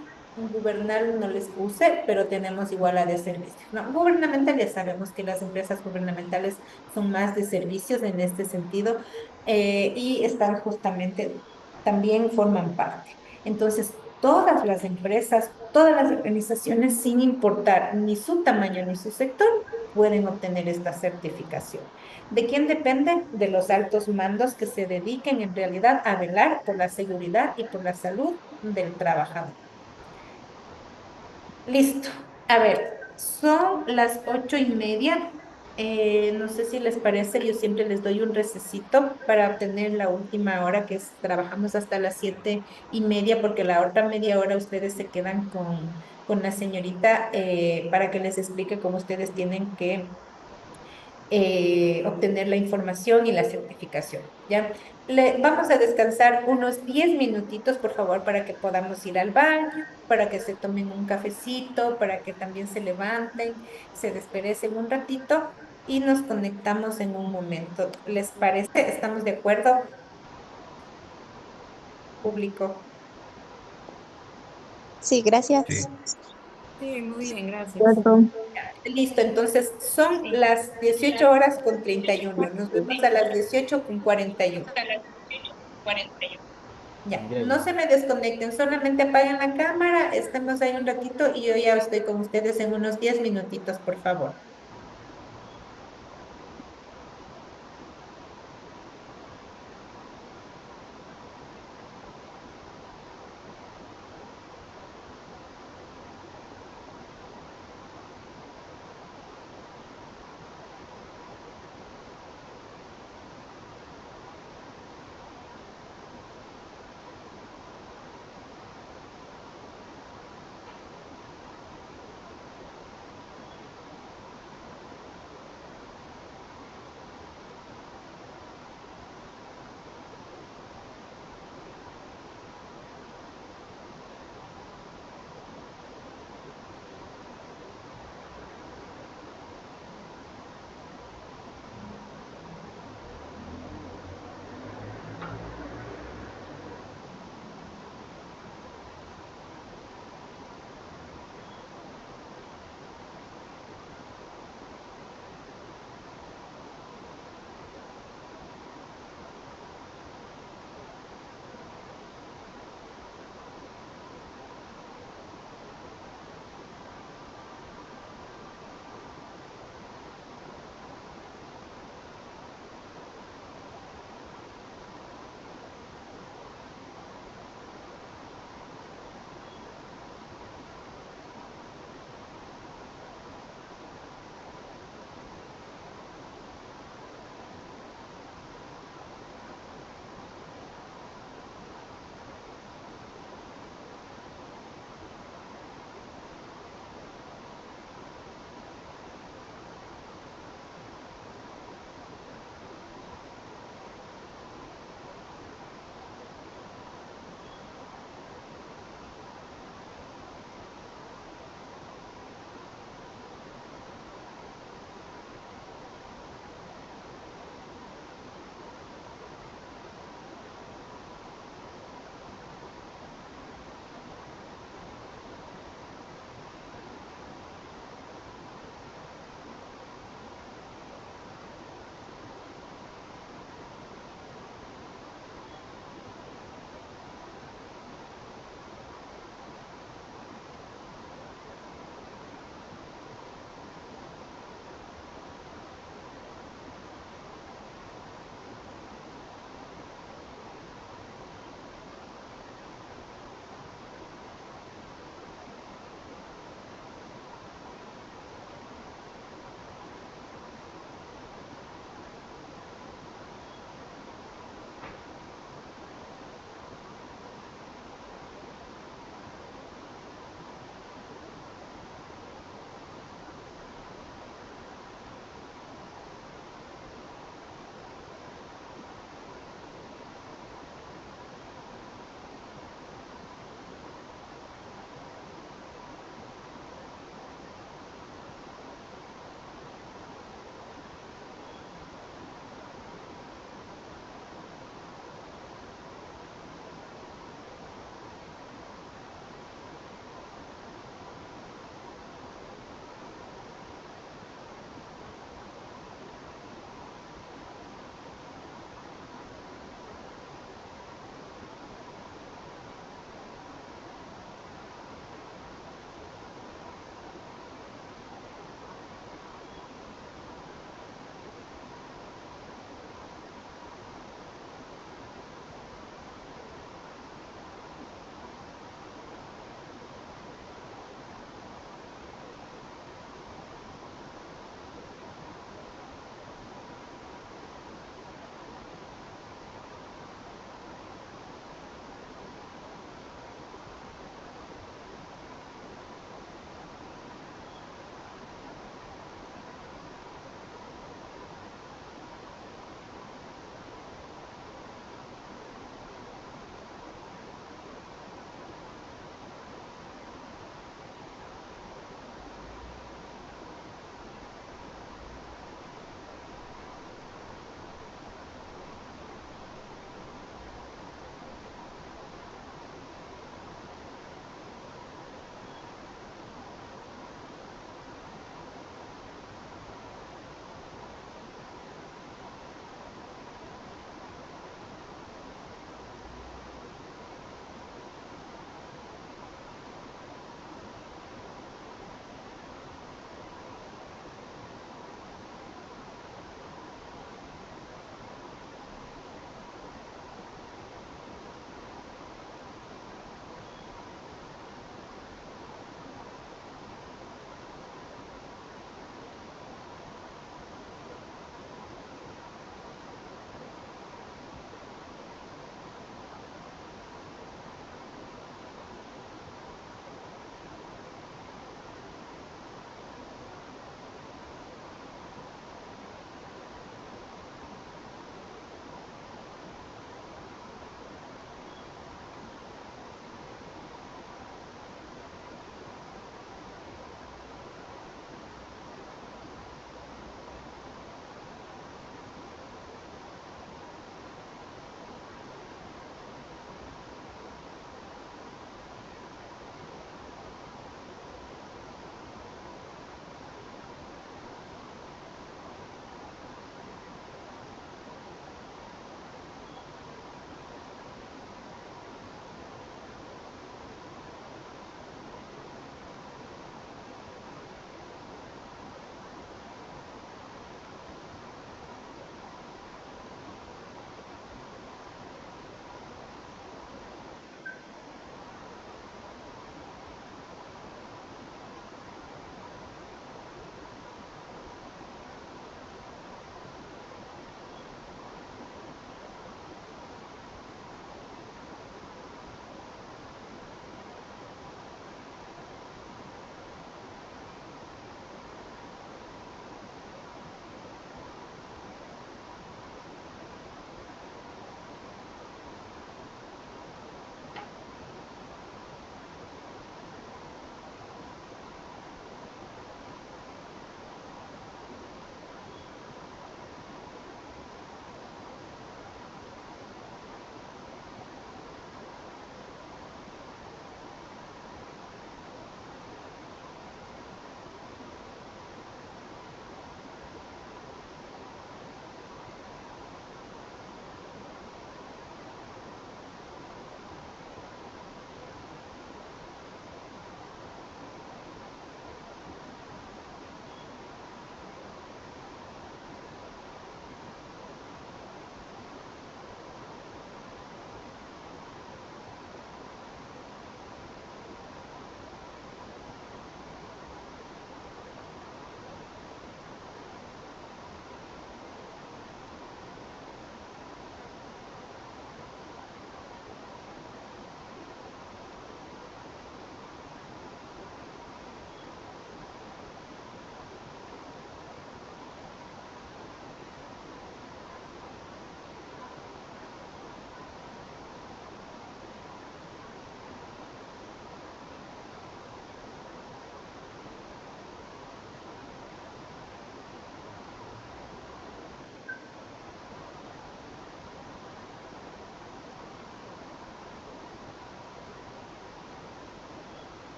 gubernamental no les puse, pero tenemos igual la de servicios. No, gubernamental ya sabemos que las empresas gubernamentales son más de servicios en este sentido y están justamente, también forman parte. Entonces, todas las empresas, todas las organizaciones, sin importar ni su tamaño ni su sector, pueden obtener esta certificación. ¿De quién depende? De los altos mandos que se dediquen en realidad a velar por la seguridad y por la salud del trabajador. Listo. A ver, son las 8:30. No sé si les parece, yo siempre les doy un recesito para obtener la última hora, que es, trabajamos hasta las 7:30, porque la otra media hora ustedes se quedan con la señorita para que les explique cómo ustedes tienen que obtener la información y la certificación, ¿ya? Vamos a descansar unos 10 minutitos, por favor, para que podamos ir al baño, para que se tomen un cafecito, para que también se levanten, se desperecen un ratito y nos conectamos en un momento. ¿Les parece? ¿Estamos de acuerdo, público? Sí, gracias. Sí, muy bien, gracias. Acuerdo. Listo, entonces son las 18:31. Nos vemos a las 18:41. Ya, no se me desconecten, solamente apaguen la cámara, estemos ahí un ratito y yo ya estoy con ustedes en unos 10 minutitos, por favor.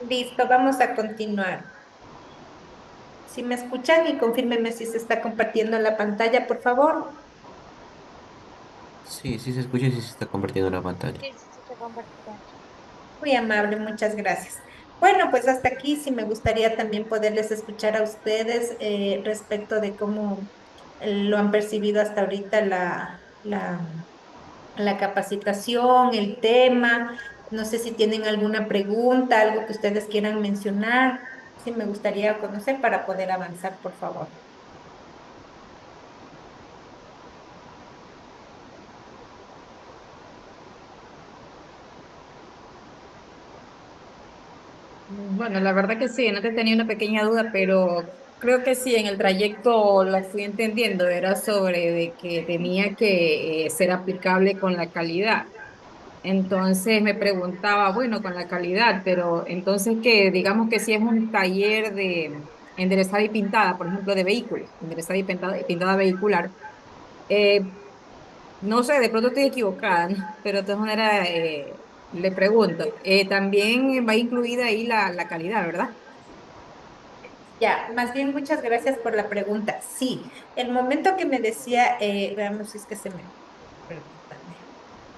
Listo, vamos a continuar. Si me escuchan y confírmenme si se está compartiendo la pantalla, por favor. Sí, sí se escucha y sí se está compartiendo la pantalla. Sí, sí, sí, te compartí. Muy amable, muchas gracias. Bueno, pues hasta aquí sí me gustaría también poderles escuchar a ustedes respecto de cómo lo han percibido hasta ahorita la capacitación, el tema. No sé si tienen alguna pregunta, algo que ustedes quieran mencionar. Sí me gustaría conocer para poder avanzar, por favor. Bueno, la verdad que sí, no te tenía una pequeña duda, pero creo que sí, en el trayecto la fui entendiendo, era sobre de que tenía que ser aplicable con la calidad. Entonces me preguntaba, bueno, con la calidad, pero entonces que digamos que si es un taller de enderezada y pintada, por ejemplo, de vehículos, enderezada y pintada vehicular, eh, no sé, de pronto estoy equivocada, ¿no? Pero de todas maneras le pregunto, también va incluida ahí la calidad, ¿verdad? Ya, más bien muchas gracias por la pregunta. Sí, el momento que me decía, veamos si es que se me... Permítame.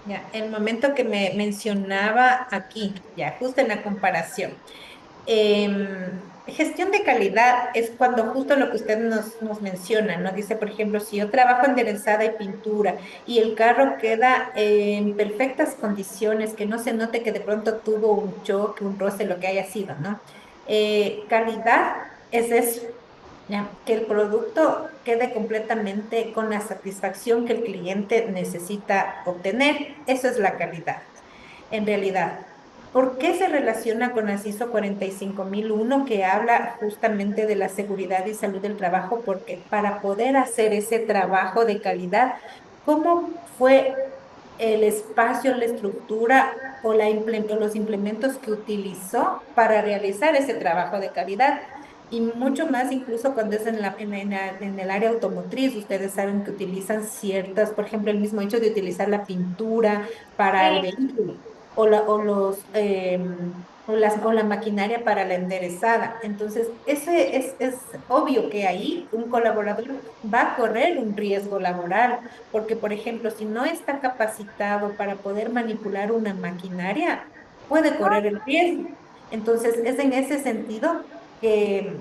Ya, el momento que me mencionaba aquí, ya, justo en la comparación. Gestión de calidad es cuando justo lo que usted nos menciona, ¿no? Dice, por ejemplo, si yo trabajo en enderezada y pintura y el carro queda en perfectas condiciones, que no se note que de pronto tuvo un choque, un roce, lo que haya sido, ¿no? Calidad es eso, ¿ya? Que el producto quede completamente con la satisfacción que el cliente necesita obtener. Eso es la calidad, en realidad. ¿Por qué se relaciona con la ISO 45001 que habla justamente de la seguridad y salud del trabajo? Porque para poder hacer ese trabajo de calidad, ¿cómo fue el espacio, la estructura o los implementos que utilizó para realizar ese trabajo de calidad? Y mucho más incluso cuando es en el área automotriz, ustedes saben que utilizan ciertas, por ejemplo, el mismo hecho de utilizar la pintura para el Sí, vehículo o la maquinaria para la enderezada. Entonces, ese es obvio que ahí un colaborador va a correr un riesgo laboral, porque, por ejemplo, si no está capacitado para poder manipular una maquinaria, puede correr el riesgo. Entonces, es en ese sentido que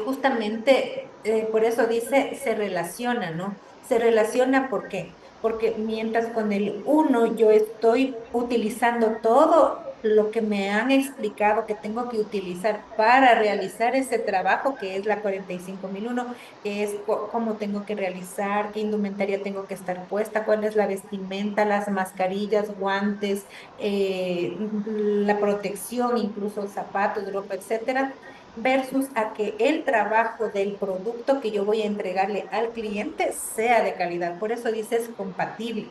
justamente por eso dice se relaciona, ¿no? Se relaciona ¿por qué? Porque mientras con el uno yo estoy utilizando todo lo que me han explicado que tengo que utilizar para realizar ese trabajo que es la 45001, que es cómo tengo que realizar, qué indumentaria tengo que estar puesta, cuál es la vestimenta, las mascarillas, guantes, la protección, incluso zapatos, ropa, etcétera versus a que el trabajo del producto que yo voy a entregarle al cliente sea de calidad. Por eso dices compatible.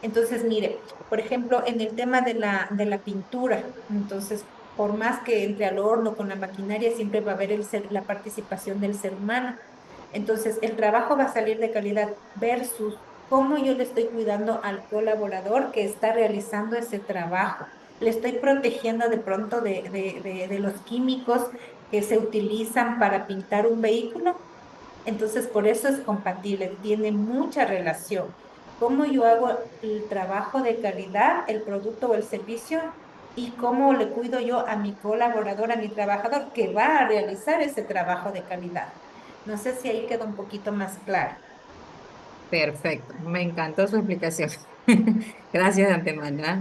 Entonces, mire, por ejemplo, en el tema de la pintura, entonces, por más que entre al horno con la maquinaria, siempre va a haber la participación del ser humano. Entonces, el trabajo va a salir de calidad versus cómo yo le estoy cuidando al colaborador que está realizando ese trabajo. Le estoy protegiendo de pronto de los químicos que se utilizan para pintar un vehículo. Entonces, por eso es compatible, tiene mucha relación. Cómo yo hago el trabajo de calidad, el producto o el servicio, y cómo le cuido yo a mi colaborador, a mi trabajador que va a realizar ese trabajo de calidad. No sé si ahí queda un poquito más claro. Perfecto, me encantó su explicación. Gracias de antemano. ¿Ah?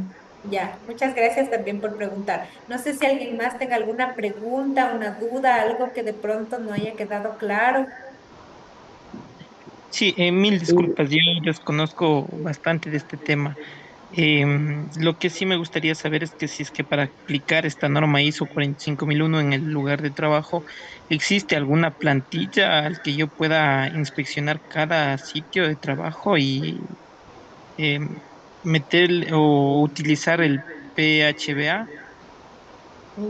Ya, muchas gracias también por preguntar. No sé si alguien más tenga alguna pregunta, una duda, algo que de pronto no haya quedado claro. Sí, mil disculpas, yo desconozco bastante de este tema. Lo que sí me gustaría saber es que si es que para aplicar esta norma ISO 45001 en el lugar de trabajo, ¿existe alguna plantilla al que yo pueda inspeccionar cada sitio de trabajo y em, meter o utilizar el PHBA?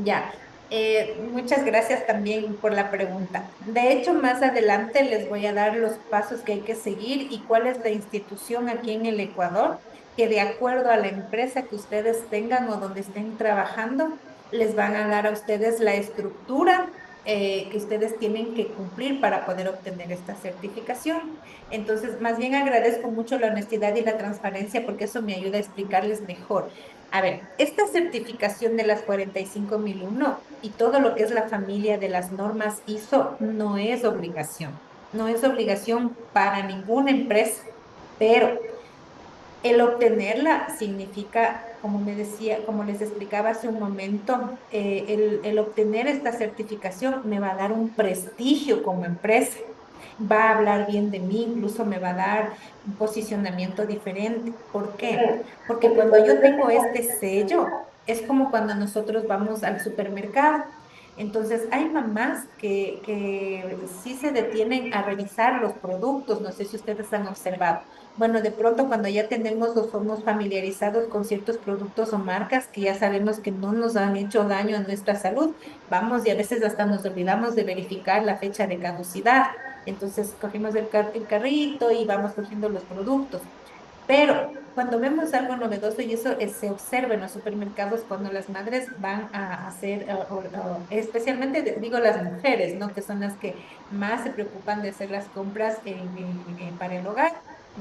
Ya, muchas gracias también por la pregunta. De hecho, más adelante les voy a dar los pasos que hay que seguir y cuál es la institución aquí en el Ecuador que de acuerdo a la empresa que ustedes tengan o donde estén trabajando, les van a dar a ustedes la estructura que ustedes tienen que cumplir para poder obtener esta certificación. Entonces, más bien agradezco mucho la honestidad y la transparencia porque eso me ayuda a explicarles mejor. A ver, esta certificación de las 45001 y todo lo que es la familia de las normas ISO no es obligación. No es obligación para ninguna empresa, pero el obtenerla significa, como me decía, como les explicaba hace un momento, el obtener esta certificación me va a dar un prestigio como empresa, va a hablar bien de mí, incluso me va a dar un posicionamiento diferente. ¿Por qué? Porque cuando yo tengo este sello, es como cuando nosotros vamos al supermercado. Entonces, hay mamás que sí se detienen a revisar los productos, no sé si ustedes han observado. Bueno, de pronto cuando ya tenemos o somos familiarizados con ciertos productos o marcas que ya sabemos que no nos han hecho daño a nuestra salud, vamos y a veces hasta nos olvidamos de verificar la fecha de caducidad. Entonces cogimos el carrito y vamos cogiendo los productos. Pero cuando vemos algo novedoso, y eso se observa en los supermercados cuando las madres van a hacer, especialmente digo las mujeres, ¿no? Que son las que más se preocupan de hacer las compras para el hogar.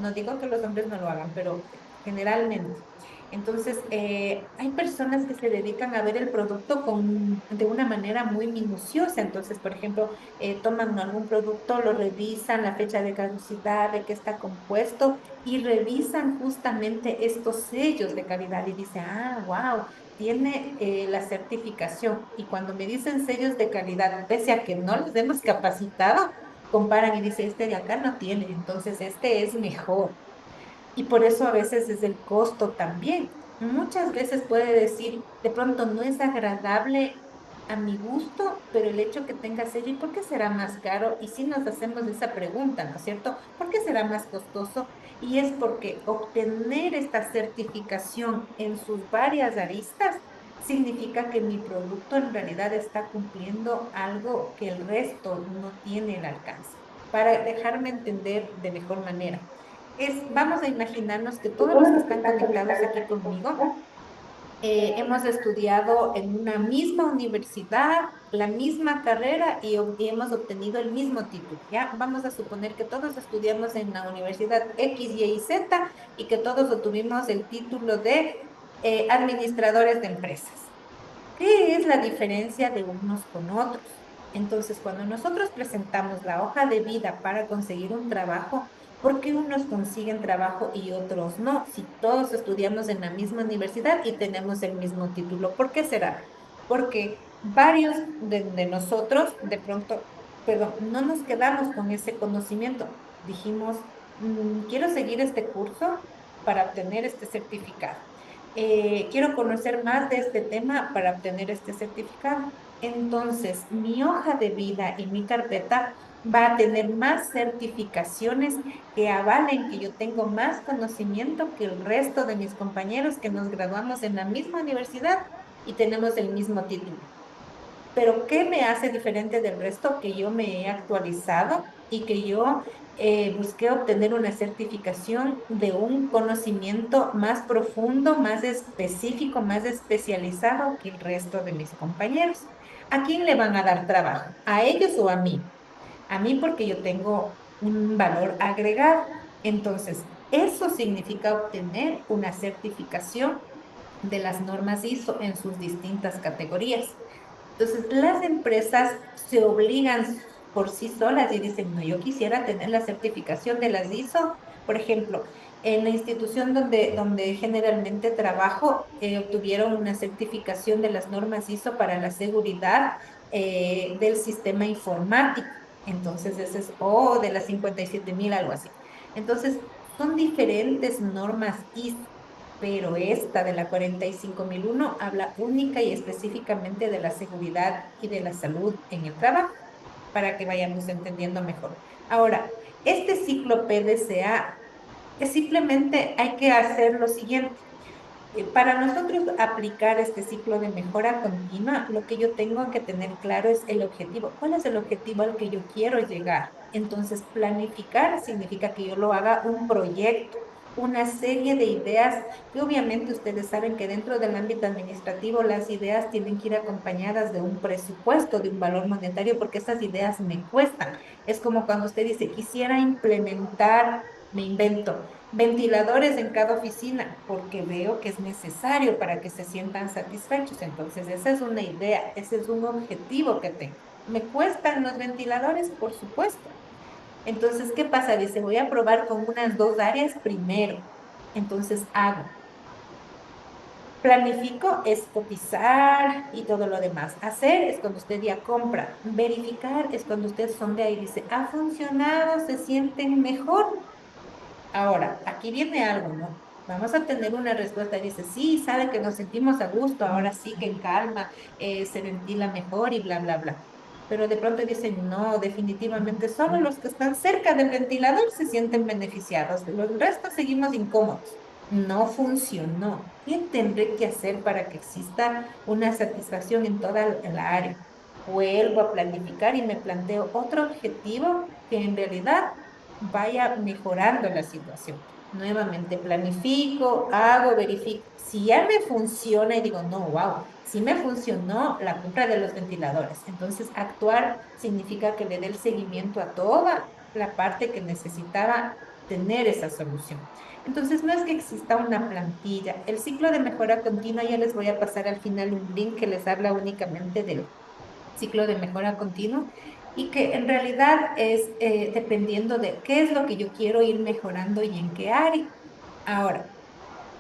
No digo que los hombres no lo hagan, pero generalmente. Entonces, hay personas que se dedican a ver el producto de una manera muy minuciosa. Entonces, por ejemplo, toman algún producto, lo revisan, la fecha de caducidad, de qué está compuesto y revisan justamente estos sellos de calidad y dicen, ah, wow, tiene la certificación. Y cuando me dicen sellos de calidad, pese a que no los hemos capacitado, comparan y dicen, este de acá no tiene, entonces este es mejor. Y por eso a veces es el costo también. Muchas veces puede decir, de pronto no es agradable a mi gusto, pero el hecho que tenga sello, ¿y por qué será más caro? Y si nos hacemos esa pregunta, ¿no es cierto? ¿Por qué será más costoso? Y es porque obtener esta certificación en sus varias aristas significa que mi producto en realidad está cumpliendo algo que el resto no tiene el alcance. Para dejarme entender de mejor manera vamos a imaginarnos que todos los que están conectados aquí conmigo hemos estudiado en una misma universidad, la misma carrera y hemos obtenido el mismo título, ¿ya? Vamos a suponer que todos estudiamos en la universidad X, Y y Z y que todos obtuvimos el título de administradores de empresas. ¿Qué es la diferencia de unos con otros? Entonces, cuando nosotros presentamos la hoja de vida para conseguir un trabajo, ¿por qué unos consiguen trabajo y otros no? Si todos estudiamos en la misma universidad y tenemos el mismo título, ¿por qué será? Porque varios de nosotros, de pronto, perdón, no nos quedamos con ese conocimiento. Dijimos, quiero seguir este curso para obtener este certificado. Quiero conocer más de este tema para obtener este certificado. Entonces, mi hoja de vida y mi carpeta va a tener más certificaciones que avalen que yo tengo más conocimiento que el resto de mis compañeros que nos graduamos en la misma universidad y tenemos el mismo título. Pero ¿qué me hace diferente del resto? Que yo me he actualizado y que yo busqué obtener una certificación de un conocimiento más profundo, más específico, más especializado que el resto de mis compañeros. ¿A quién le van a dar trabajo? ¿A ellos o a mí? A mí porque yo tengo un valor agregado. Entonces, eso significa obtener una certificación de las normas ISO en sus distintas categorías. Entonces, las empresas se obligan por sí solas y dicen, no, yo quisiera tener la certificación de las ISO. Por ejemplo, en la institución donde generalmente trabajo, obtuvieron una certificación de las normas ISO para la seguridad del sistema informático. Entonces, ese es, o de las 57.000, algo así. Entonces, son diferentes normas ISO, pero esta de la 45001 habla única y específicamente de la seguridad y de la salud en el trabajo, para que vayamos entendiendo mejor. Ahora, este ciclo PDCA es simplemente hay que hacer lo siguiente. Para nosotros aplicar este ciclo de mejora continua, lo que yo tengo que tener claro es el objetivo. ¿Cuál es el objetivo al que yo quiero llegar? Entonces, planificar significa que yo lo haga un proyecto. una serie de ideas que obviamente ustedes saben que dentro del ámbito administrativo las ideas tienen que ir acompañadas de un presupuesto, de un valor monetario, porque esas ideas me cuestan. Es como cuando usted dice, quisiera implementar, me invento, ventiladores en cada oficina, porque veo que es necesario para que se sientan satisfechos. Entonces, esa es una idea, ese es un objetivo que tengo. ¿Me cuestan los ventiladores? Por supuesto. Entonces, ¿qué pasa? Dice, voy a probar con unas dos áreas primero. Entonces, hago. Planifico es cotizar y todo lo demás. Hacer es cuando usted ya compra. Verificar es cuando usted sondea y dice, ¿ha funcionado? ¿Se sienten mejor? Ahora, aquí viene algo, ¿no? Vamos a tener una respuesta. Dice, sí, sabe que nos sentimos a gusto, ahora sí que en calma, se ventila mejor y bla, bla, bla. Pero de pronto dicen, no, definitivamente solo los que están cerca del ventilador se sienten beneficiados. Los restos seguimos incómodos. No funcionó. ¿Qué tendré que hacer para que exista una satisfacción en toda la área? Vuelvo a planificar y me planteo otro objetivo que en realidad vaya mejorando la situación. Nuevamente planifico, hago, verifico. Si ya me funciona y digo, no, wow, si me funcionó la compra de los ventiladores. Entonces, actuar significa que le dé el seguimiento a toda la parte que necesitaba tener esa solución. Entonces, no es que exista una plantilla. El ciclo de mejora continua, ya les voy a pasar al final un link que les habla únicamente del ciclo de mejora continua y que en realidad es dependiendo de qué es lo que yo quiero ir mejorando y en qué área. Ahora,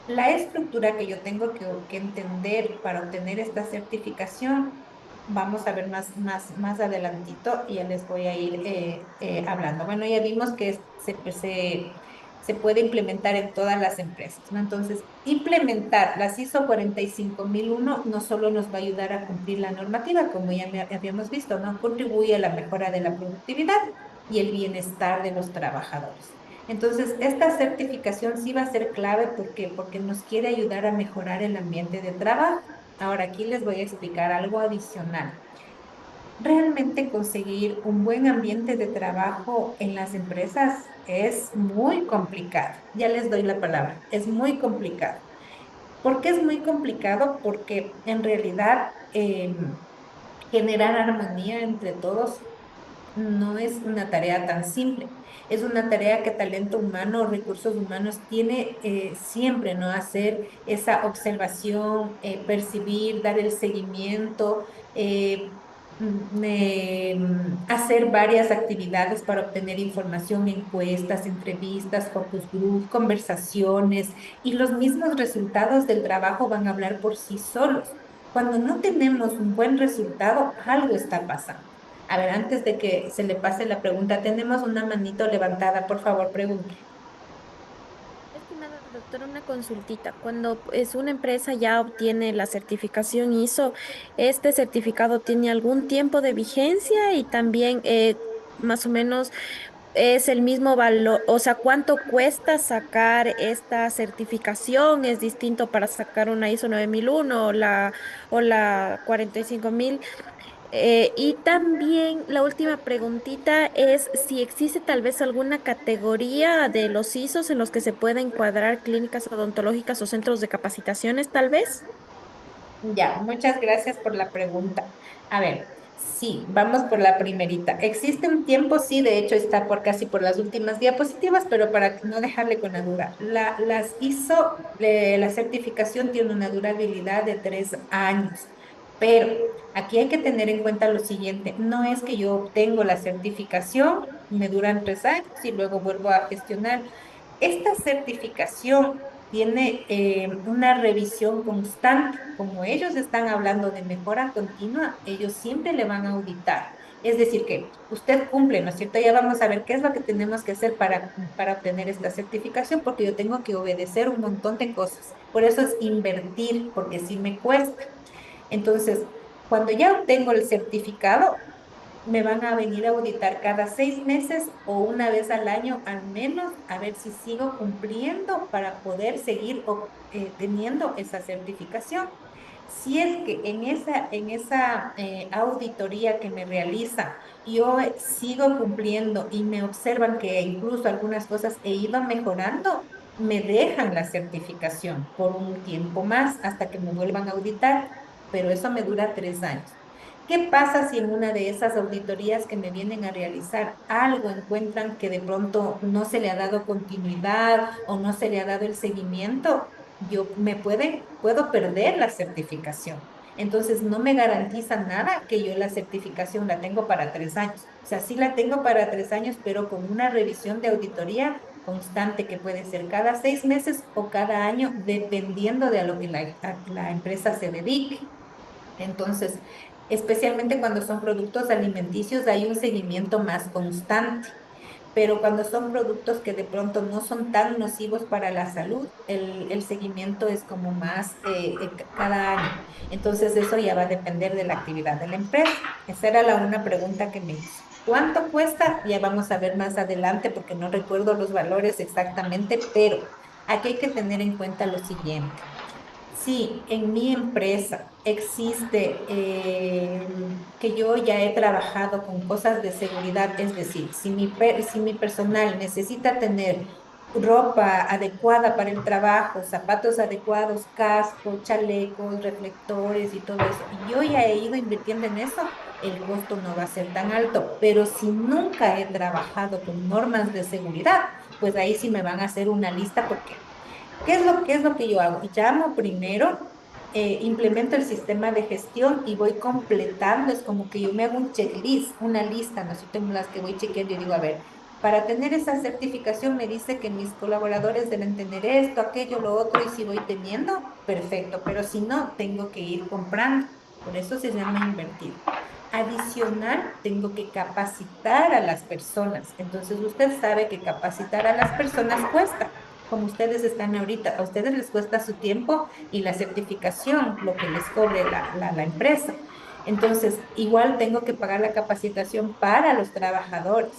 la estructura que yo tengo que entender para obtener esta certificación, vamos a ver más adelantito y ya les voy a ir hablando. Bueno, ya vimos que se puede implementar en todas las empresas, ¿no? Entonces, implementar las ISO 45001 no solo nos va a ayudar a cumplir la normativa, como ya habíamos visto, ¿no? Contribuye a la mejora de la productividad y el bienestar de los trabajadores. Entonces, esta certificación sí va a ser clave porque nos quiere ayudar a mejorar el ambiente de trabajo. Ahora, aquí les voy a explicar algo adicional. Realmente conseguir un buen ambiente de trabajo en las empresas es muy complicado. Ya les doy la palabra, es muy complicado. ¿Por qué es muy complicado? Porque en realidad generar armonía entre todos no es una tarea tan simple. Es una tarea que talento humano, recursos humanos tiene siempre, ¿no? Hacer esa observación, percibir, dar el seguimiento, hacer varias actividades para obtener información, encuestas, entrevistas, focus group, conversaciones, y los mismos resultados del trabajo van a hablar por sí solos. Cuando no tenemos un buen resultado, algo está pasando. A ver, antes de que se le pase la pregunta, tenemos una manito levantada, por favor, pregunte. Estimada doctora, una consultita. Cuando es una empresa ya obtiene la certificación ISO, ¿este certificado tiene algún tiempo de vigencia y también más o menos es el mismo valor? O sea, ¿cuánto cuesta sacar esta certificación? ¿Es distinto para sacar una ISO 9001 o la 45000? Y también la última preguntita es si existe tal vez alguna categoría de los ISOs en los que se pueda encuadrar clínicas odontológicas o centros de capacitaciones, tal vez. Ya, muchas gracias por la pregunta. A ver, sí, vamos por la primerita. ¿Existe un tiempo? Sí, de hecho está por casi por las últimas diapositivas, pero para no dejarle con la duda. Las ISO, la certificación tiene una durabilidad de 3 años, pero aquí hay que tener en cuenta lo siguiente. No es que yo obtengo la certificación, me duran 3 años y luego vuelvo a gestionar. Esta certificación tiene una revisión constante. Como ellos están hablando de mejora continua, ellos siempre le van a auditar. Es decir, que usted cumple, ¿no es cierto? Ya vamos a ver qué es lo que tenemos que hacer para obtener esta certificación, porque yo tengo que obedecer un montón de cosas. Por eso es invertir, porque sí me cuesta. Entonces, cuando ya obtengo el certificado, me van a venir a auditar cada 6 meses o una vez al año al menos, a ver si sigo cumpliendo para poder seguir teniendo esa certificación. Si es que en esa auditoría que me realiza, yo sigo cumpliendo y me observan que incluso algunas cosas he ido mejorando, me dejan la certificación por un tiempo más hasta que me vuelvan a auditar, pero eso me dura 3 años. ¿Qué pasa si en una de esas auditorías que me vienen a realizar algo encuentran que de pronto no se le ha dado continuidad o no se le ha dado el seguimiento? Puedo perder la certificación. Entonces no me garantiza nada que yo la certificación la tengo para 3 años. O sea, sí la tengo para 3 años, pero con una revisión de auditoría constante que puede ser cada 6 meses o cada año, dependiendo de a lo que la empresa se dedique. Entonces, especialmente cuando son productos alimenticios, hay un seguimiento más constante. Pero cuando son productos que de pronto no son tan nocivos para la salud, el seguimiento es como más cada año. Entonces, eso ya va a depender de la actividad de la empresa. Esa era una pregunta que me hizo. ¿Cuánto cuesta? Ya vamos a ver más adelante porque no recuerdo los valores exactamente, pero aquí hay que tener en cuenta lo siguiente. Sí, en mi empresa existe que yo ya he trabajado con cosas de seguridad, es decir, si mi personal necesita tener ropa adecuada para el trabajo, zapatos adecuados, cascos, chalecos, reflectores y todo eso, y yo ya he ido invirtiendo en eso, el costo no va a ser tan alto, pero si nunca he trabajado con normas de seguridad, pues ahí sí me van a hacer una lista porque qué es lo que yo hago? Llamo primero, implemento el sistema de gestión y voy completando. Es como que yo me hago un checklist, una lista, ¿no? Si tengo las que voy chequeando, yo digo, a ver, para tener esa certificación me dice que mis colaboradores deben tener esto, aquello, lo otro, y si voy teniendo, perfecto, pero si no, tengo que ir comprando. Por eso se llama invertir. Adicional, tengo que capacitar a las personas. Entonces, usted sabe que capacitar a las personas cuesta como ustedes están ahorita, a ustedes les cuesta su tiempo y la certificación, lo que les cobre la empresa. Entonces, igual tengo que pagar la capacitación para los trabajadores.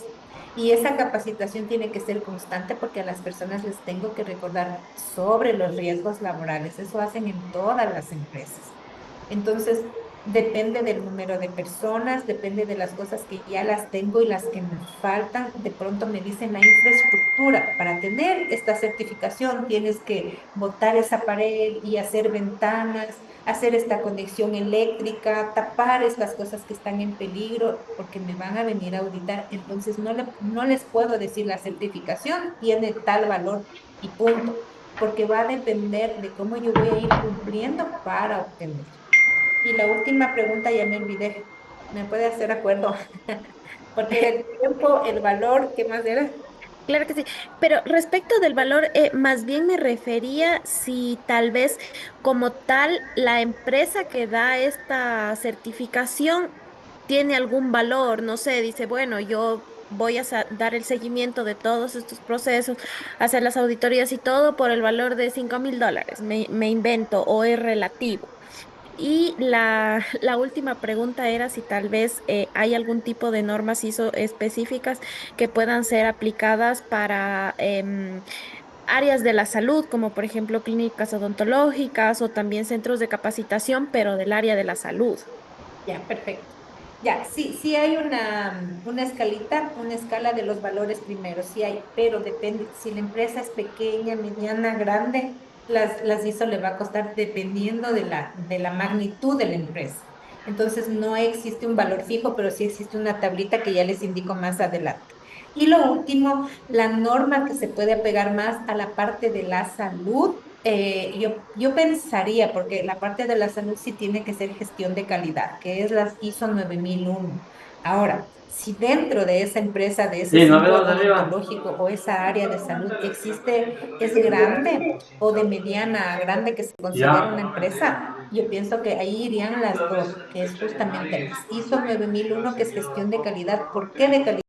Y esa capacitación tiene que ser constante porque a las personas les tengo que recordar sobre los riesgos laborales. Eso hacen en todas las empresas. Entonces, depende del número de personas, depende de las cosas que ya las tengo y las que me faltan. De pronto me dicen la infraestructura. Para tener esta certificación tienes que botar esa pared y hacer ventanas, hacer esta conexión eléctrica, tapar estas cosas que están en peligro porque me van a venir a auditar. Entonces, no les puedo decir la certificación tiene tal valor y punto, porque va a depender de cómo yo voy a ir cumpliendo para obtener. Y la última pregunta ya me olvidé. ¿Me puede hacer acuerdo? Porque era el tiempo, el valor, ¿qué más era? Claro que sí, pero respecto del valor, más bien me refería si tal vez como tal la empresa que da esta certificación tiene algún valor, no sé, dice, bueno, yo voy a dar el seguimiento de todos estos procesos, hacer las auditorías y todo por el valor de $5,000, me invento o es relativo. Y la última pregunta era si tal vez hay algún tipo de normas ISO específicas que puedan ser aplicadas para áreas de la salud, como por ejemplo clínicas odontológicas o también centros de capacitación, pero del área de la salud. Ya, perfecto. Ya, sí, sí hay una escalita, una escala de los valores primero, sí hay, pero depende, si la empresa es pequeña, mediana, grande, las ISO le va a costar dependiendo de la magnitud de la empresa. Entonces, no existe un valor fijo, pero sí existe una tablita que ya les indico más adelante. Y lo último, la norma que se puede apegar más a la parte de la salud, yo pensaría, porque la parte de la salud sí tiene que ser gestión de calidad, que es las ISO 9001. Ahora, si dentro de esa empresa, de ese Sí, centro novelas de arriba. odontológico o esa área de salud es grande o de mediana a grande que se considera una empresa, yo pienso que ahí irían las dos, que es justamente las ISO 9001, que es gestión de calidad. ¿Por qué de calidad?